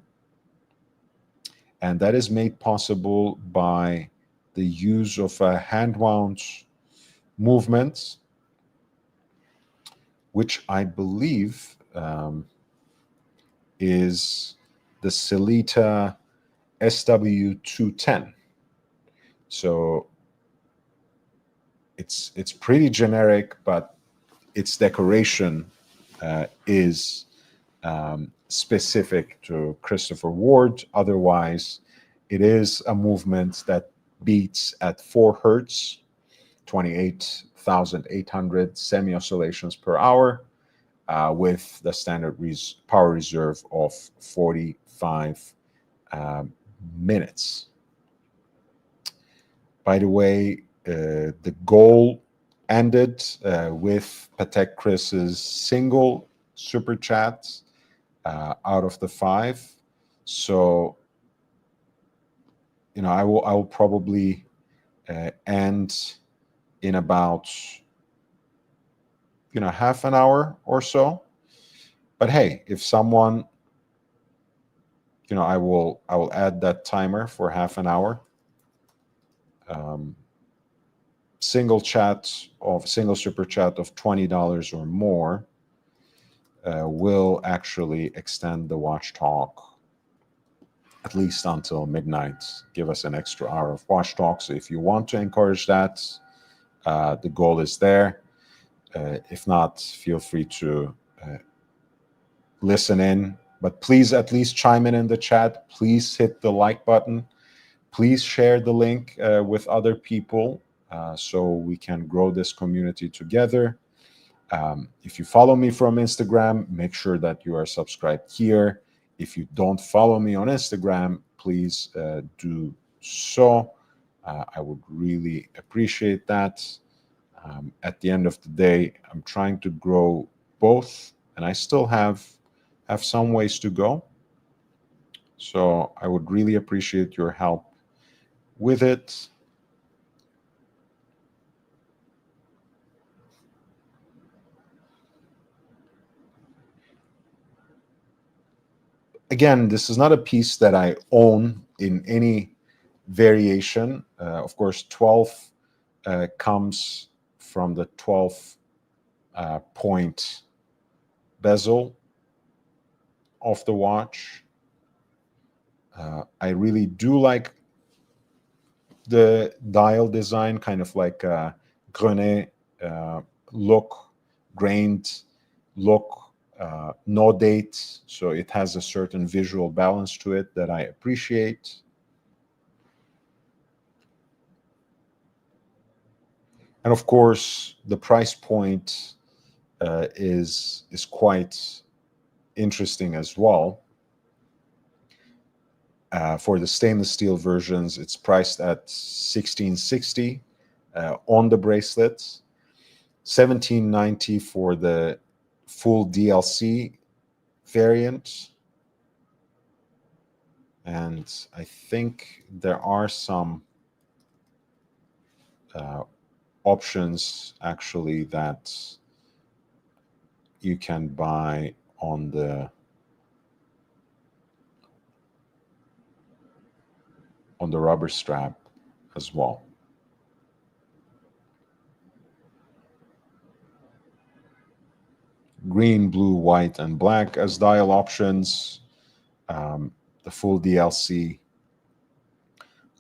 And that is made possible by the use of a hand-wound movement, which I believe is the Sellita SW210. So it's pretty generic, but its decoration is specific to Christopher Ward. Otherwise, it is a movement that beats at 4 hertz, 28,800 semi-oscillations per hour, with the standard power reserve of 45 minutes. By the way, the goal ended with Patek Chris's single super chat out of the 5. So, I will probably end in about half an hour or so. But hey, if someone, I will add that timer for half an hour. Single super chat of $20 or more will actually extend the watch talk at least until midnight. Give us an extra hour of watch talk. So if you want to encourage that, the goal is there. If not, feel free to listen in. But please at least chime in the chat. Please hit the like button. Please share the link with other people so we can grow this community together. If you follow me from Instagram, make sure that you are subscribed here. If you don't follow me on Instagram, please do so. I would really appreciate that. At the end of the day, I'm trying to grow both, and I still have some ways to go. So I would really appreciate your help with it. Again, this is not a piece that I own in any variation. Of course, 12 comes from the 12 point bezel of the watch. I really do like the dial design, kind of like a Grenet look, grained look. No date, so it has a certain visual balance to it that I appreciate. And of course, the price point is quite interesting as well. For the stainless steel versions, it's priced at $1,660 on the bracelets, $1,790 for the full DLC variant, and I think there are some options actually that you can buy on the rubber strap as well. Green, blue, white, and black as dial options. The full DLC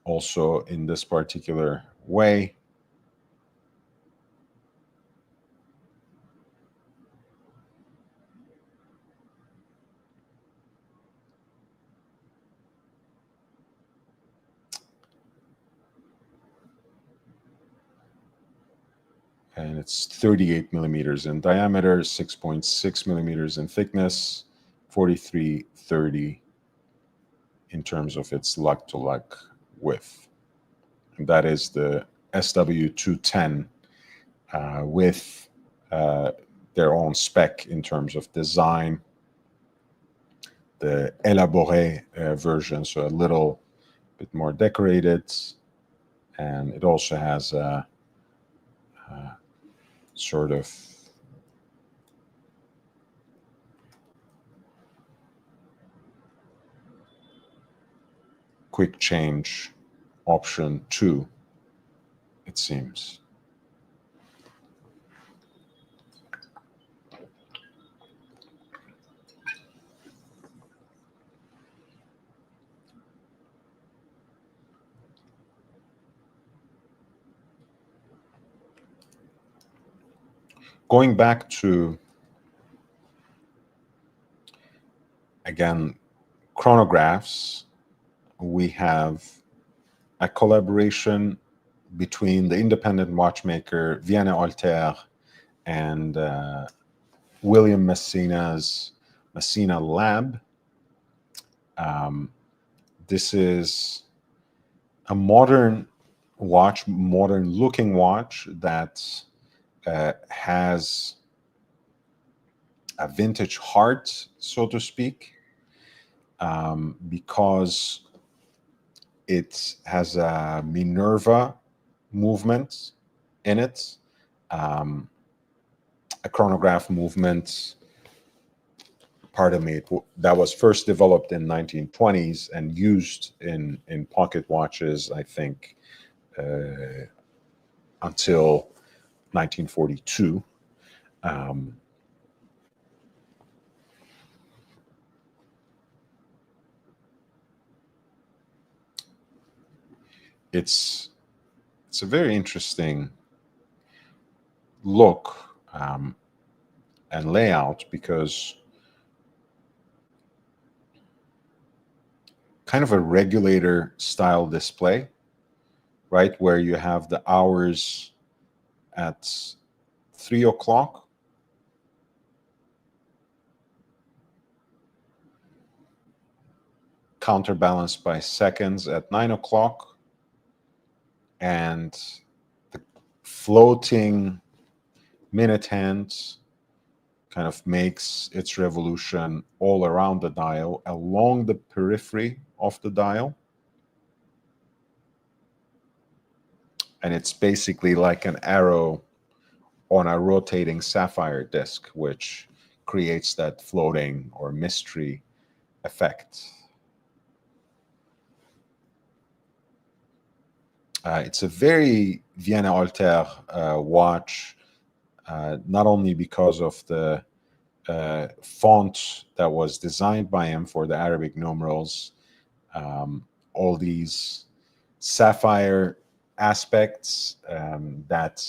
also in this particular way. And it's 38 millimeters in diameter, 6.6 millimeters in thickness, 4330 in terms of its lug-to-lug width. And that is the SW210 with their own spec in terms of design the élaboré version, so a little bit more decorated, and it also has a sort of quick change option too, it seems. Going back to, again, chronographs, we have a collaboration between the independent watchmaker Viane Alter and William Messina's Messina Lab. This is a modern watch, modern looking watch that has a vintage heart, so to speak, because it has a Minerva movement in it, a chronograph movement, pardon me, that was first developed in 1920s and used in pocket watches, I think, until 1942. It's a very interesting look and layout, because kind of a regulator style display, right, where you have the hours at 3 o'clock, counterbalanced by seconds at 9 o'clock, and the floating minute hand kind of makes its revolution all around the dial, along the periphery of the dial. And it's basically like an arrow on a rotating sapphire disc, which creates that floating or mystery effect. It's a very Viane Alter watch, not only because of the font that was designed by him for the Arabic numerals, all these sapphire aspects that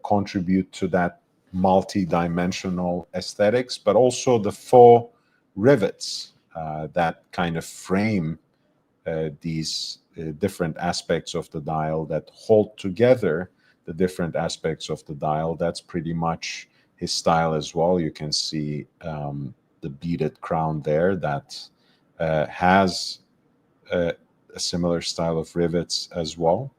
contribute to that multi-dimensional aesthetics, but also the faux rivets that kind of frame these different aspects of the dial, that hold together the different aspects of the dial. That's pretty much his style as well. You can see the beaded crown there that has a similar style of rivets as well.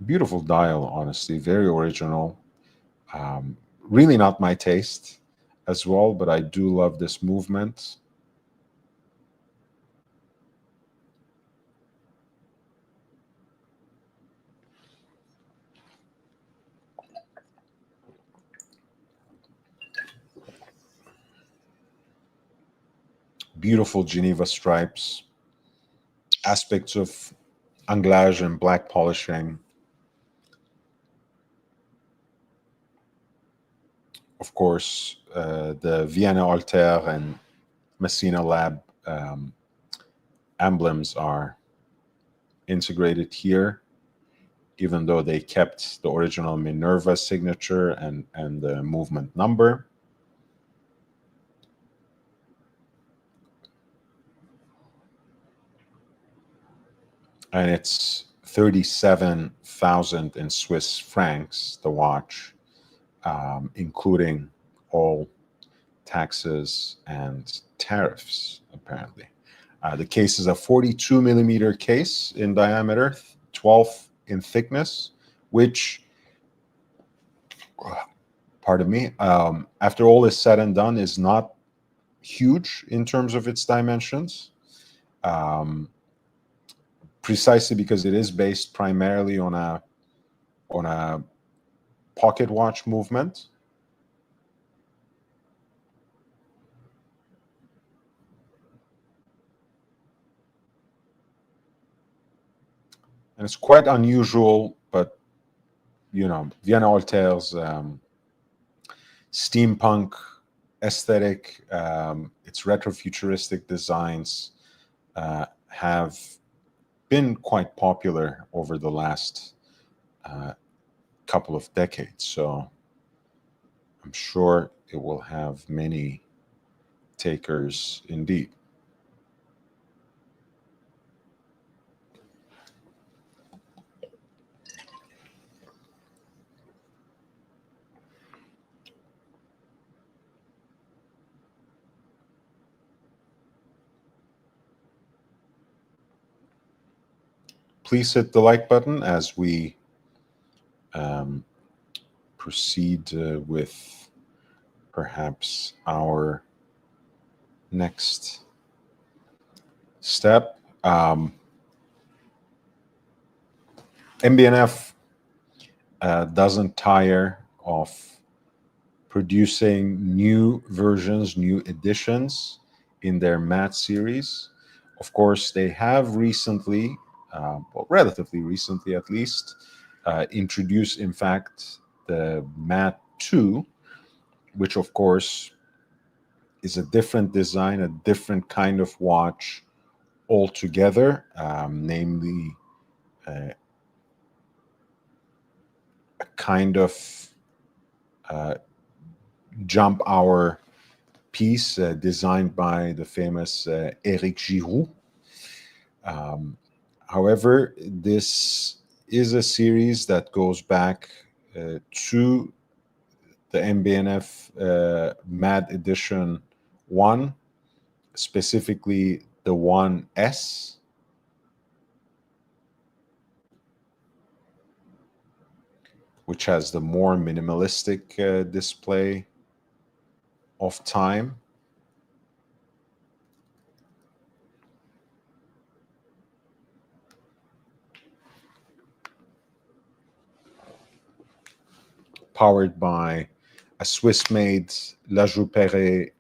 Beautiful dial, honestly, very original. Really not my taste as well, but I do love this movement. Beautiful Geneva stripes, aspects of anglage and black polishing. Of course, the Viane Alter and Messina Lab emblems are integrated here, even though they kept the original Minerva signature and the movement number. And it's 37,000 in Swiss francs, the watch, including all taxes and tariffs, apparently. The case is a 42 millimeter case in diameter, 12 in thickness, which, pardon me, after all is said and done, is not huge in terms of its dimensions, precisely because it is based primarily on a pocket watch movement. And it's quite unusual, but Vienna Altair's steampunk aesthetic, its retrofuturistic designs have been quite popular over the last couple of decades. So I'm sure it will have many takers indeed. Please hit the like button as we proceed with perhaps our next step. MB&F doesn't tire of producing new versions, new editions in their MAT series. Of course, they have recently, well, relatively recently at least, introduced, in fact, the MAT 2, which, of course, is a different design, a different kind of watch altogether, namely a kind of jump hour piece designed by the famous Éric Giroux. However, this is a series that goes back to the MB&F MAD Edition 1, specifically the 1S. Which has the more minimalistic display of time. Powered by a Swiss-made La Joux-Perret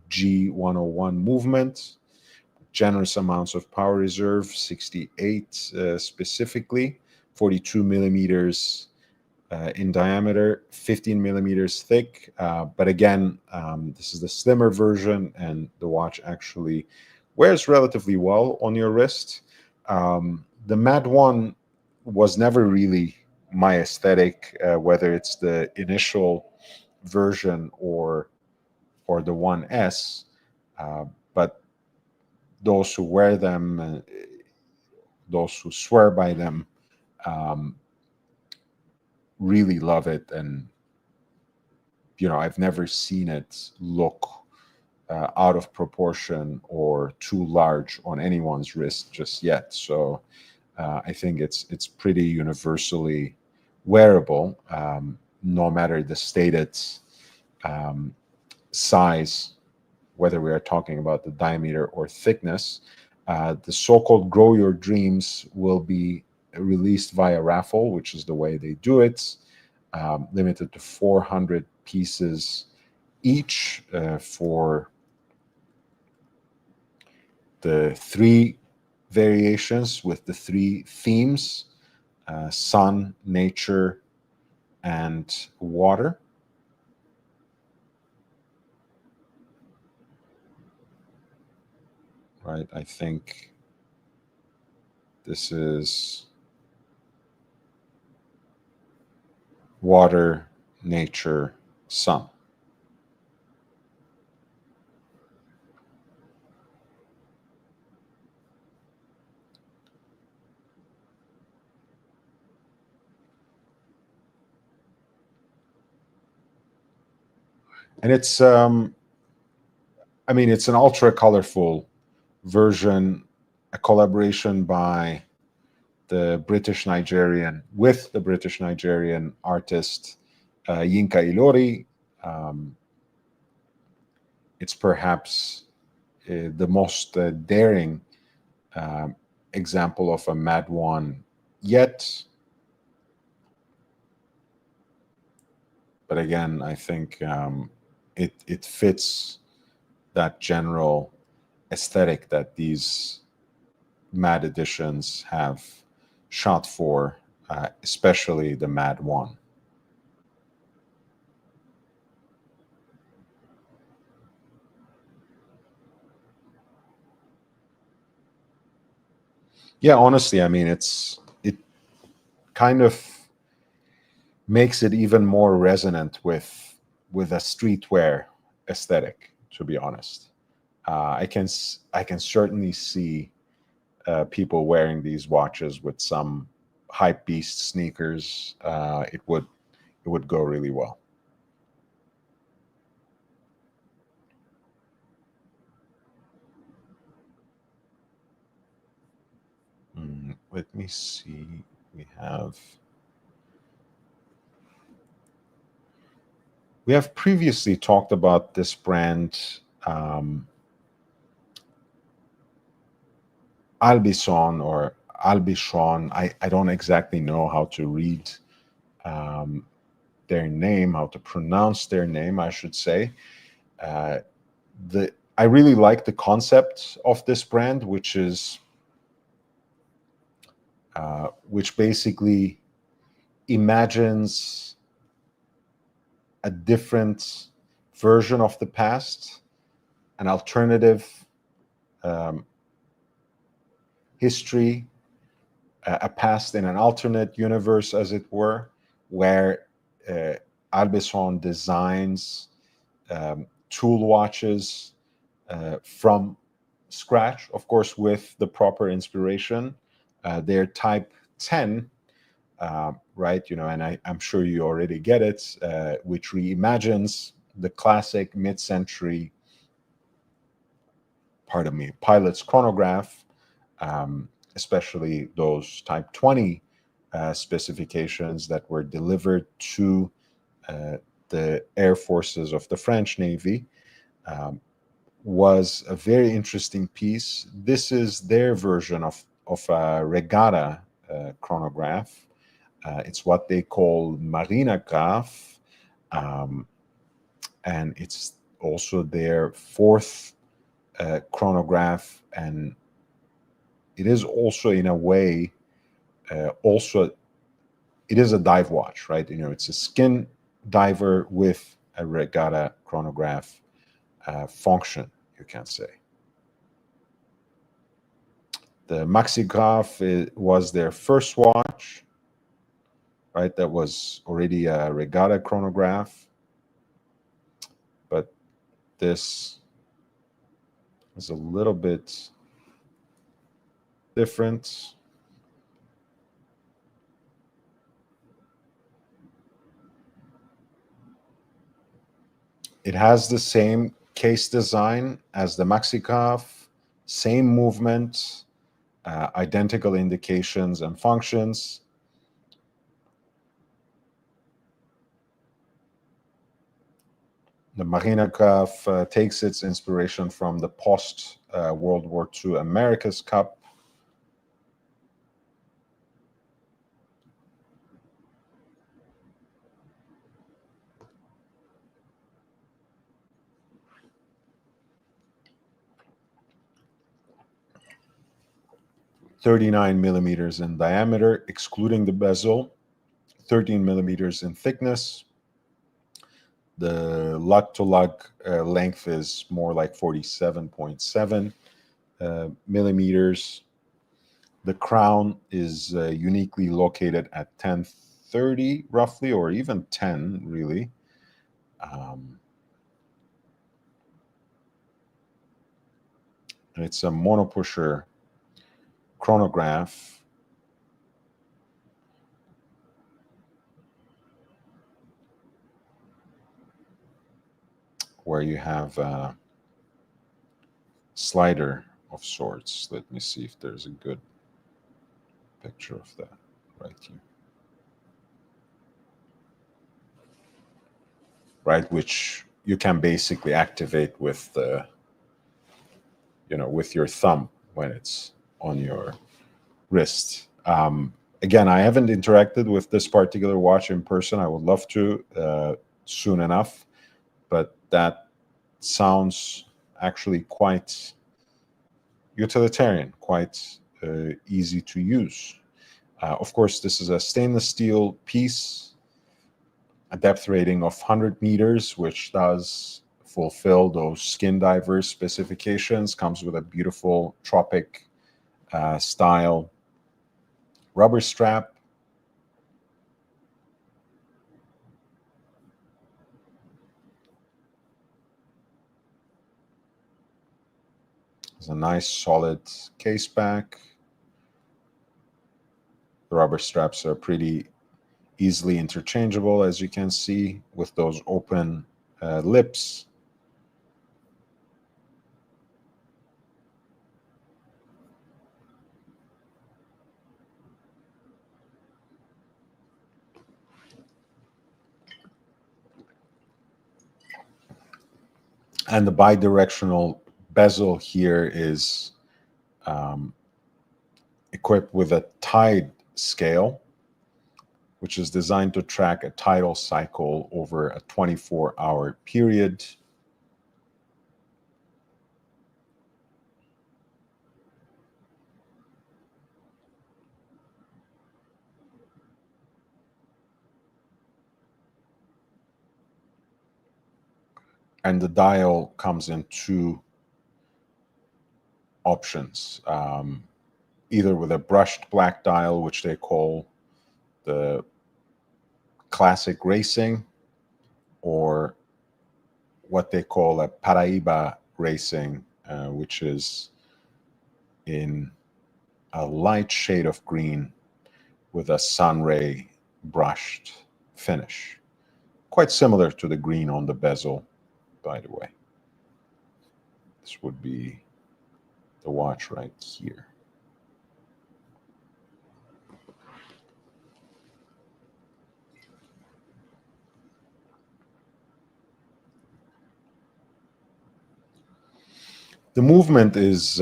G101 movement, generous amounts of power reserve, 68 specifically, 42 millimeters in diameter, 15 millimeters thick. But again, this is the slimmer version, and the watch actually wears relatively well on your wrist. The MAD 1 was never really my aesthetic, whether it's the initial version or the 1S. But those who wear them, those who swear by them, really love it. And I've never seen it look out of proportion or too large on anyone's wrist just yet. So I think it's pretty universally wearable, no matter the stated size, whether we are talking about the diameter or thickness. The so-called Grow Your Dreams will be released via raffle, which is the way they do it, limited to 400 pieces each for the 3 variations with the 3 themes: sun, nature, and water. Right, I think this is water, nature, sun. And it's it's an ultra colorful version, a collaboration by the British Nigerian artist Yinka Ilori. It's perhaps the most daring example of a Mad 1 yet. But again, I think it fits that general aesthetic that these Mad editions have shot for, especially the Mad 1. Yeah, honestly, I mean, it kind of makes it even more resonant with a streetwear aesthetic. To be honest, I can certainly see people wearing these watches with some hype beast sneakers. It would go really well. Let me see. We have previously talked about this brand, Albison or Albichon. I don't exactly know how to read um, their name, how to pronounce their name, I should say. Uh, I really like the concept of this brand, which basically imagines a different version of the past, an alternative um, history, a past in an alternate universe, as it were, where uh, Albison designs tool watches from scratch, of course, with the proper inspiration. They're Type 10, right? And I'm sure you already get it, which reimagines the classic mid-century, pardon me, pilot's chronograph, especially those Type 20 specifications that were delivered to the air forces of the French Navy. Was a very interesting piece. This is their version of a regatta chronograph. It's what they call Marinograph, um, and it's also their fourth chronograph, and it is also in a way also it is a dive watch, right? It's a skin diver with a regatta chronograph function, you can say. The Maxigraph was their first watch, right? That was already a regatta chronograph, but this is a little bit different. It has the same case design as the Maxigraph, same movement, identical indications and functions. The Marinograph takes its inspiration from the post World War II America's Cup. .39 millimeters in diameter, excluding the bezel, 13 millimeters in thickness. The lug to lug length is more like 47.7 millimeters. The crown is uniquely located at 1030, roughly, or even 10, really. And it's a monopusher chronograph. Where you have a slider of sorts. Let me see if there's a good picture of that right here. right? Which you can basically activate with the, with your thumb when it's on your wrist. Again, I haven't interacted with this particular watch in person. I would love to soon enough, but that sounds actually quite utilitarian, quite easy to use. Of course, this is a stainless steel piece, a depth rating of 100 meters, which does fulfill those skin divers specifications. Comes with a beautiful tropic style rubber strap. It's a nice solid case back. The rubber straps are pretty easily interchangeable, as you can see, with those open lips. And the bidirectional bezel here is equipped with a tide scale, which is designed to track a tidal cycle over a 24-hour period. And the dial comes in two options, either with a brushed black dial, which they call the classic racing, or what they call a Paraiba racing, which is in a light shade of green with a sunray brushed finish. Quite similar to the green on the bezel, by the way. This would be the watch right here. The movement is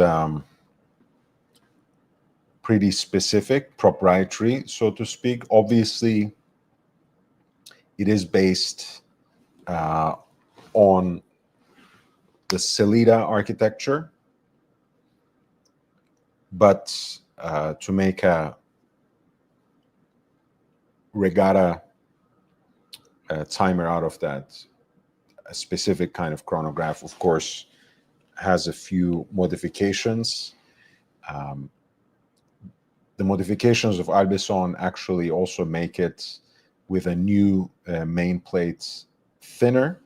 pretty specific, proprietary, so to speak. Obviously, it is based on the Sellita architecture, but to make a regatta timer out of that, a specific kind of chronograph, of course, has a few modifications. The modifications of Albeson actually also make it with a new main plate thinner.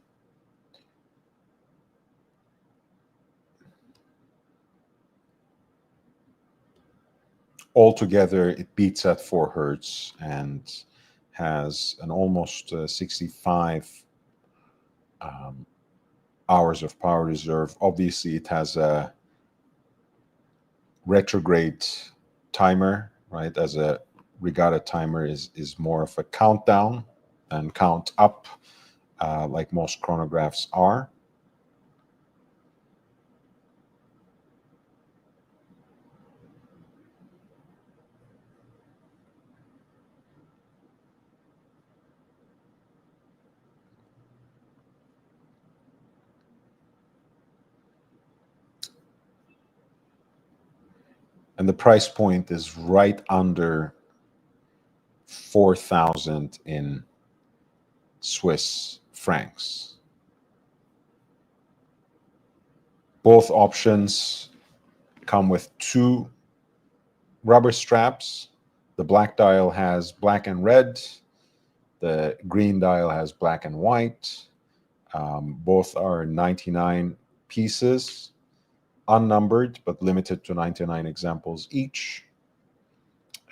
Altogether, it beats at 4 hertz and has an almost 65 hours of power reserve. Obviously, it has a retrograde timer, right? As a regatta timer is more of a countdown and count up, like most chronographs are. And the price point is right under 4,000 in Swiss francs. Both options come with 2 rubber straps. The black dial has black and red. The green dial has black and white. Both are 99 pieces, unnumbered, but limited to 99 examples each.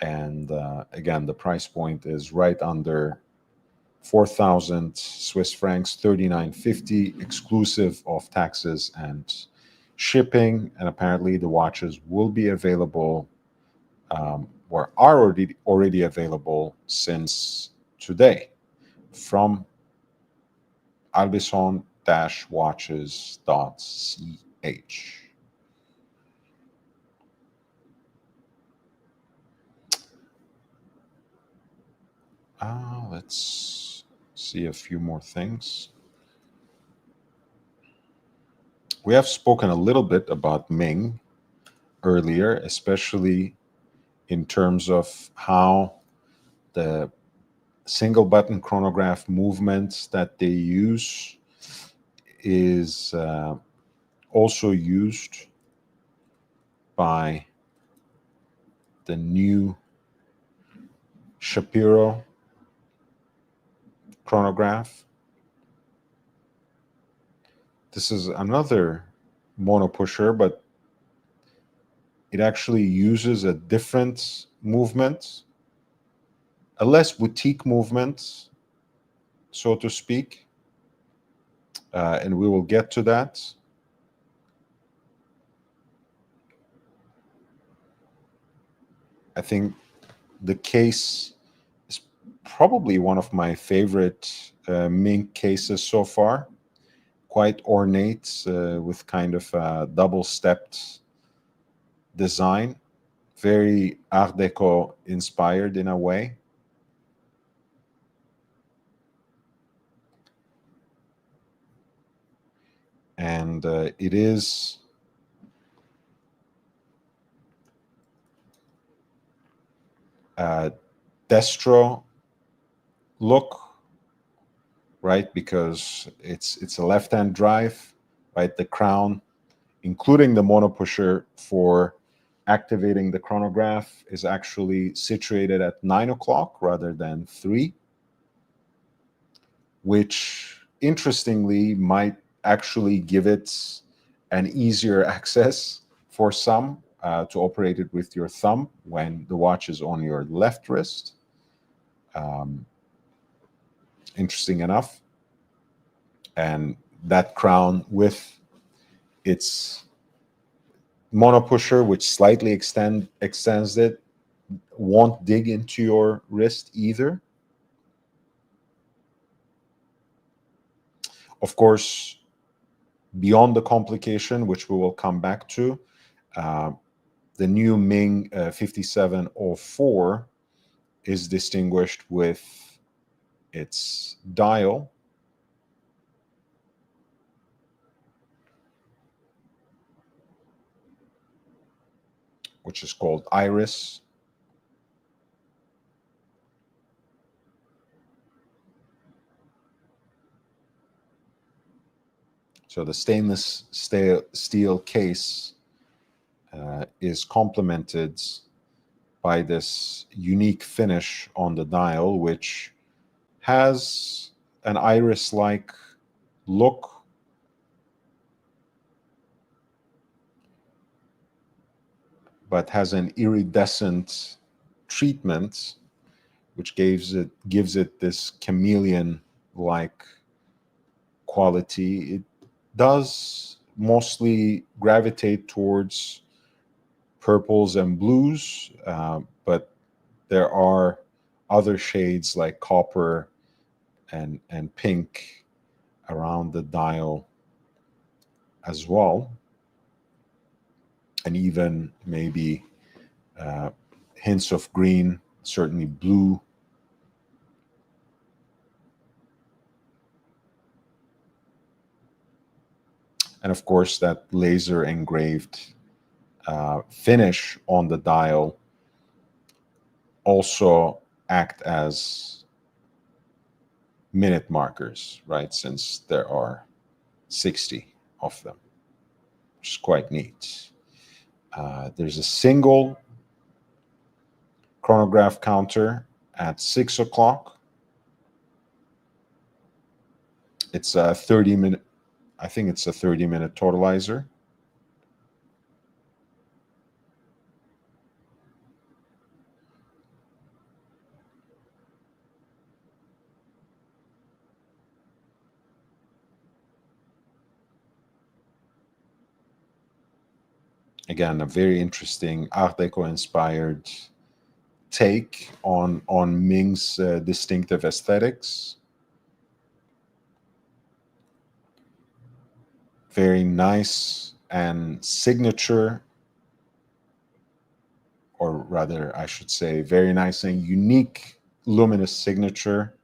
And again, the price point is right under 4,000 Swiss francs, 39.50, exclusive of taxes and shipping. And apparently the watches will be available, or are already available since today from albison-watches.ch. Let's see a few more things. We have spoken a little bit about Ming earlier, especially in terms of how the single button chronograph movements that they use is also used by the new Shapiro chronograph. This is another mono pusher, but it actually uses a different movement, a less boutique movement, so to speak. And we will get to that. I think the case is probably one of my favorite Ming cases so far. Quite ornate with kind of a double-stepped design, very Art Deco inspired in a way. And it is a destro look, right? Because it's a left-hand drive, right? The crown, including the mono pusher for activating the chronograph, is actually situated at 9 o'clock rather than 3, which interestingly might actually give it an easier access for some to operate it with your thumb when the watch is on your left wrist. Interesting enough. And that crown with its mono pusher, which slightly extends it, won't dig into your wrist either. Of course, beyond the complication, which we will come back to, the new Ming 5704 is distinguished with its dial, which is called Iris. So the stainless steel case is complemented by this unique finish on the dial, which has an iris-like look, but has an iridescent treatment, which gives it this chameleon-like quality. It does mostly gravitate towards purples and blues, but there are other shades like copper and pink around the dial as well, and even maybe hints of green, certainly blue. And of course, that laser engraved finish on the dial also act as minute markers, right? Since there are 60 of them, which is quite neat. There's a single chronograph counter at 6 o'clock. It's a 30-minute, I think it's a 30-minute totalizer. Again, a very interesting Art Deco inspired take on Ming's distinctive aesthetics. very nice and signature, or rather, I should say, very nice and unique luminous signature.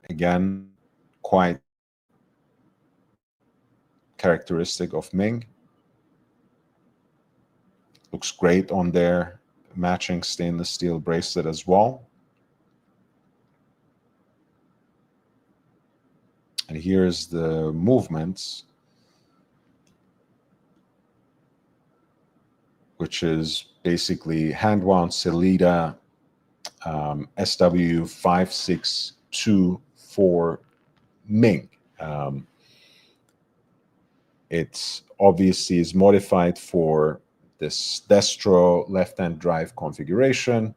Again, quite characteristic of Ming. Looks great on their matching stainless steel bracelet as well. And here's the movements, which is basically hand-wound Sellita SW562 Ming. It obviously is modified for this destro left-hand drive configuration,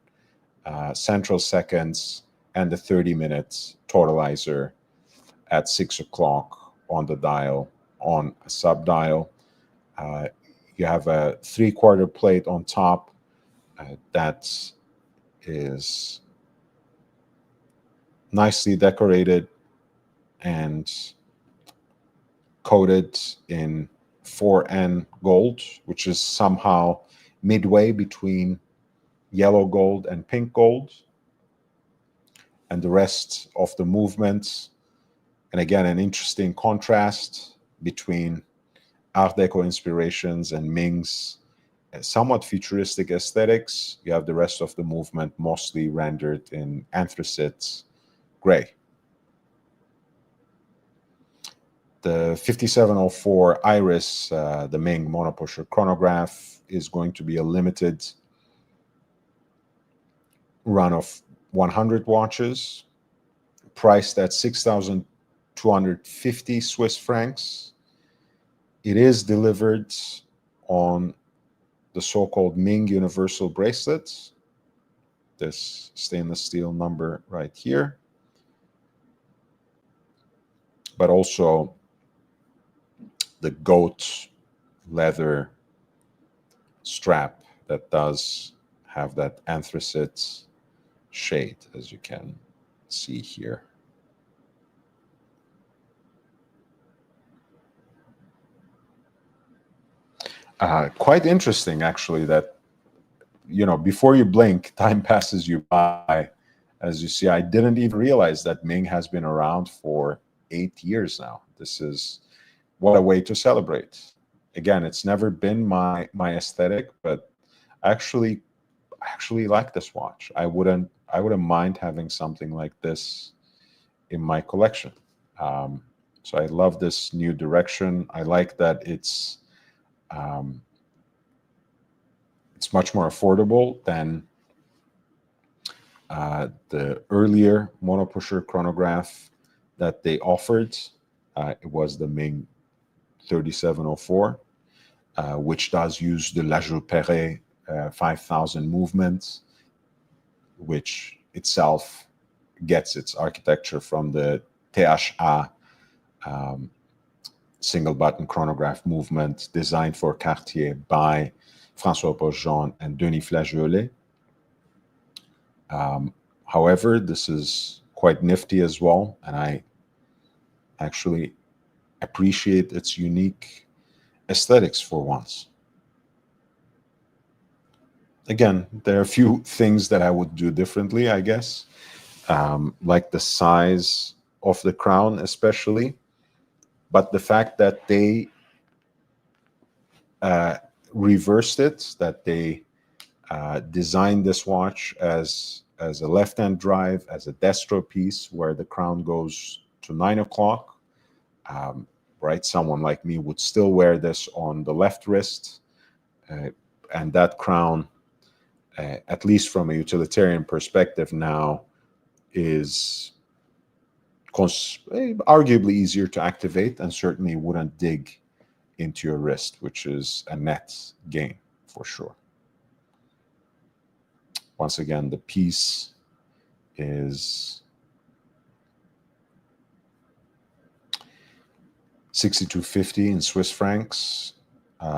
central seconds, and the 30-minute totalizer at 6 o'clock on the dial, on a sub-dial. You have a 3/4 plate on top that is nicely decorated and coated in 4N gold, which is somehow midway between yellow gold and pink gold. And the rest of the movements, and again, an interesting contrast between Art Deco inspirations and Ming's somewhat futuristic aesthetics. You have the rest of the movement mostly rendered in anthracite gray. The 5704 Iris, the Ming monopusher chronograph, is going to be a limited run of 100 watches, priced at 6,250 Swiss francs. It is delivered on the so-called Ming Universal bracelets, this stainless steel number right here, but also the goat leather strap that does have that anthracite shade, as you can see here. Quite interesting, actually, that, you know, before you blink, time passes you by. As you see, I didn't even realize that Ming has been around for 8 years now. This is, what a way to celebrate. Again, it's never been my aesthetic, but I actually like this watch. I wouldn't mind having something like this in my collection. So I love this new direction. I like that it's much more affordable than the earlier monopusher chronograph that they offered. It was the Ming 3704, which does use the La Joux-Perret 5000 movement, which itself gets its architecture from the THA single button chronograph movement designed for Cartier by François Paulhan and Denis Flageolet. However, this is quite nifty as well, and I actually appreciate its unique aesthetics for once. Again, there are a few things that I would do differently, I guess, like the size of the crown especially, but the fact that they reversed it, that they designed this watch as a left-hand drive, as a destro piece where the crown goes to 9 o'clock, right? Someone like me would still wear this on the left wrist, and that crown, at least from a utilitarian perspective now, is arguably easier to activate and certainly wouldn't dig into your wrist, which is a net gain for sure. Once again, the piece is 6,250 in Swiss francs,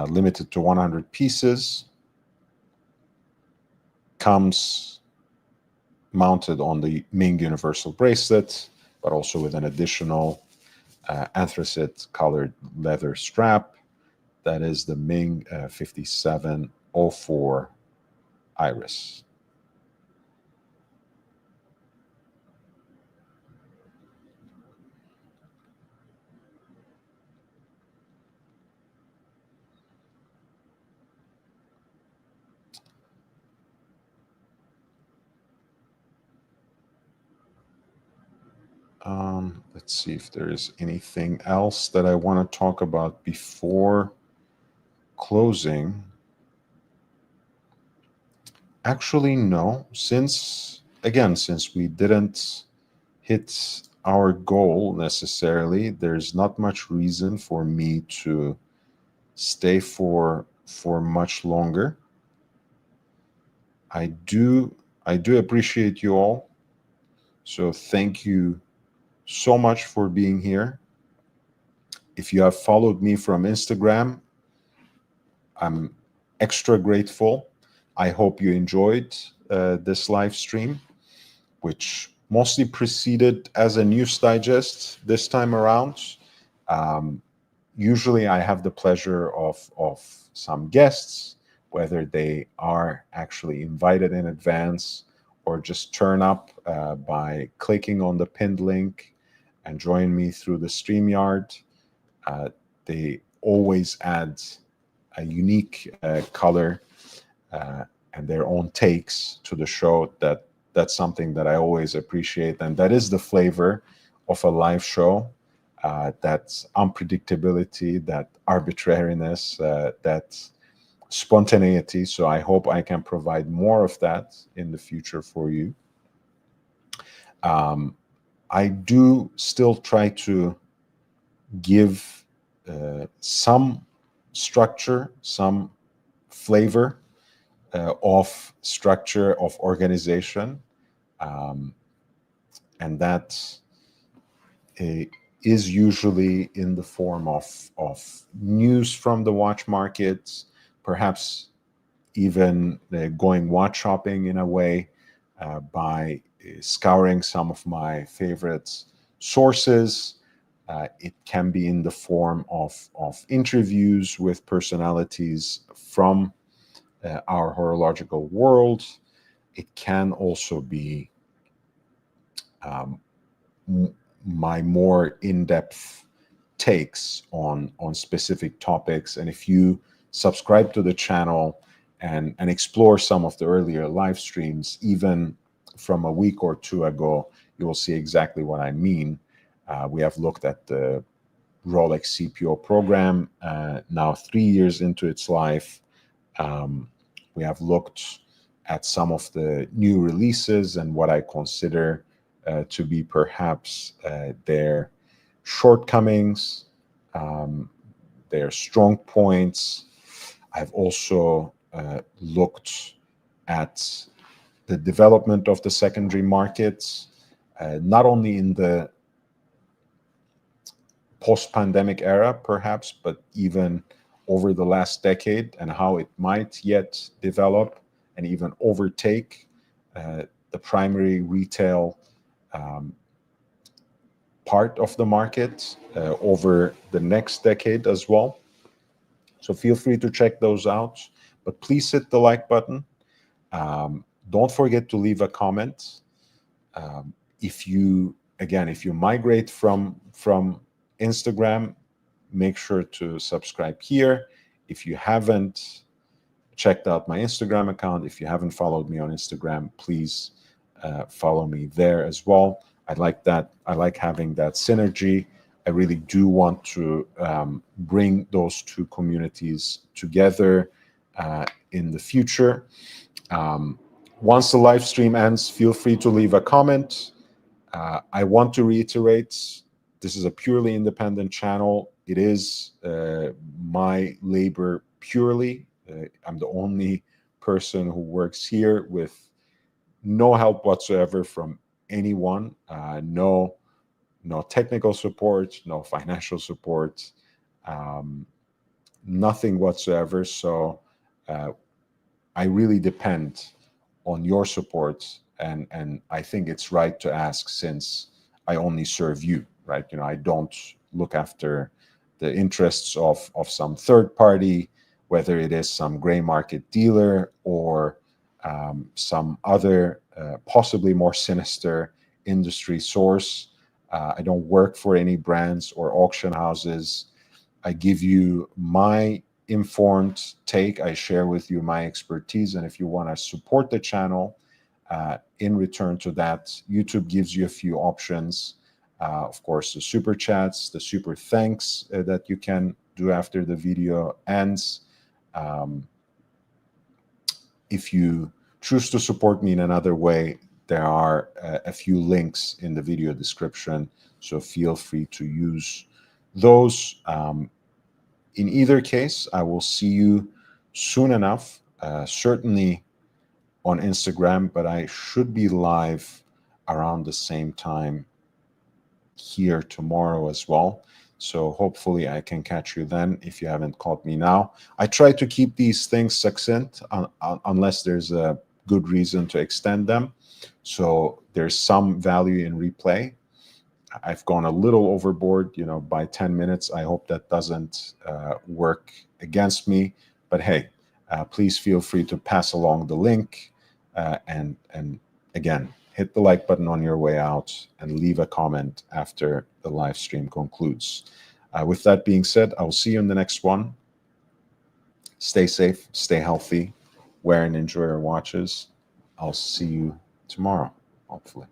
limited to 100 pieces. Comes mounted on the Ming Universal bracelet, but also with an additional anthracite colored leather strap. That is the Ming 5704 Iris. Let's see if there's anything else that I want to talk about before closing. Actually, no. Since we didn't hit our goal necessarily, there's not much reason for me to stay for much longer. I do appreciate you all. So thank you so much for being here. If you have followed me from Instagram, I'm extra grateful. I hope you enjoyed this live stream, which mostly preceded as a news digest this time around. Usually I have the pleasure of some guests, whether they are actually invited in advance or just turn up by clicking on the pinned link and join me through the StreamYard. They always add a unique color and their own takes to the show. That's something that I always appreciate, and that is the flavor of a live show. That unpredictability, that arbitrariness, that spontaneity. So I hope I can provide more of that in the future for you. I do still try to give some structure, some flavor of structure, of organization, and that is usually in the form of news from the watch markets, perhaps even going watch shopping in a way by scouring some of my favorite sources. It can be in the form of interviews with personalities from our horological world. It can also be my more in-depth takes on specific topics. And if you subscribe to the channel and explore some of the earlier live streams, even from a week or two ago, you will see exactly what I mean. We have looked at the Rolex CPO program, now 3 years into its life. We have looked at some of the new releases and what I consider to be perhaps their shortcomings, their strong points. I've also looked at the development of the secondary markets, not only in the post-pandemic era, perhaps, but even over the last decade, and how it might yet develop and even overtake the primary retail part of the market over the next decade as well. So feel free to check those out, but please hit the like button. Don't forget to leave a comment. If you migrate from Instagram, make sure to subscribe here. If you haven't checked out my Instagram account, if you haven't followed me on Instagram, please follow me there as well. I like that. I like having that synergy. I really do want to bring those two communities together in the future. Once the live stream ends, feel free to leave a comment. I want to reiterate, this is a purely independent channel. It is my labor purely. I'm the only person who works here with no help whatsoever from anyone. No technical support, no financial support, nothing whatsoever. So I really depend on your support, and I think it's right to ask, since I only serve you. right? I don't look after the interests of some third party, whether it is some gray market dealer or some other possibly more sinister industry source. I don't work for any brands or auction houses. I give you my informed take. I share with you my expertise. And if you want to support the channel, in return to that, YouTube gives you a few options. Of course, the super chats, the super thanks that you can do after the video ends. If you choose to support me in another way, there are a few links in the video description, so feel free to use those. In either case, I will see you soon enough, certainly on Instagram, but I should be live around the same time here tomorrow as well. So hopefully I can catch you then if you haven't caught me now. I try to keep these things succinct unless there's a good reason to extend them. So there's some value in replay. I've gone a little overboard, by 10 minutes. I hope that doesn't work against me. But hey, please feel free to pass along the link. And again, hit the like button on your way out and leave a comment after the live stream concludes. With that being said, I will see you in the next one. Stay safe, stay healthy, wear and enjoy your watches. I'll see you tomorrow, hopefully.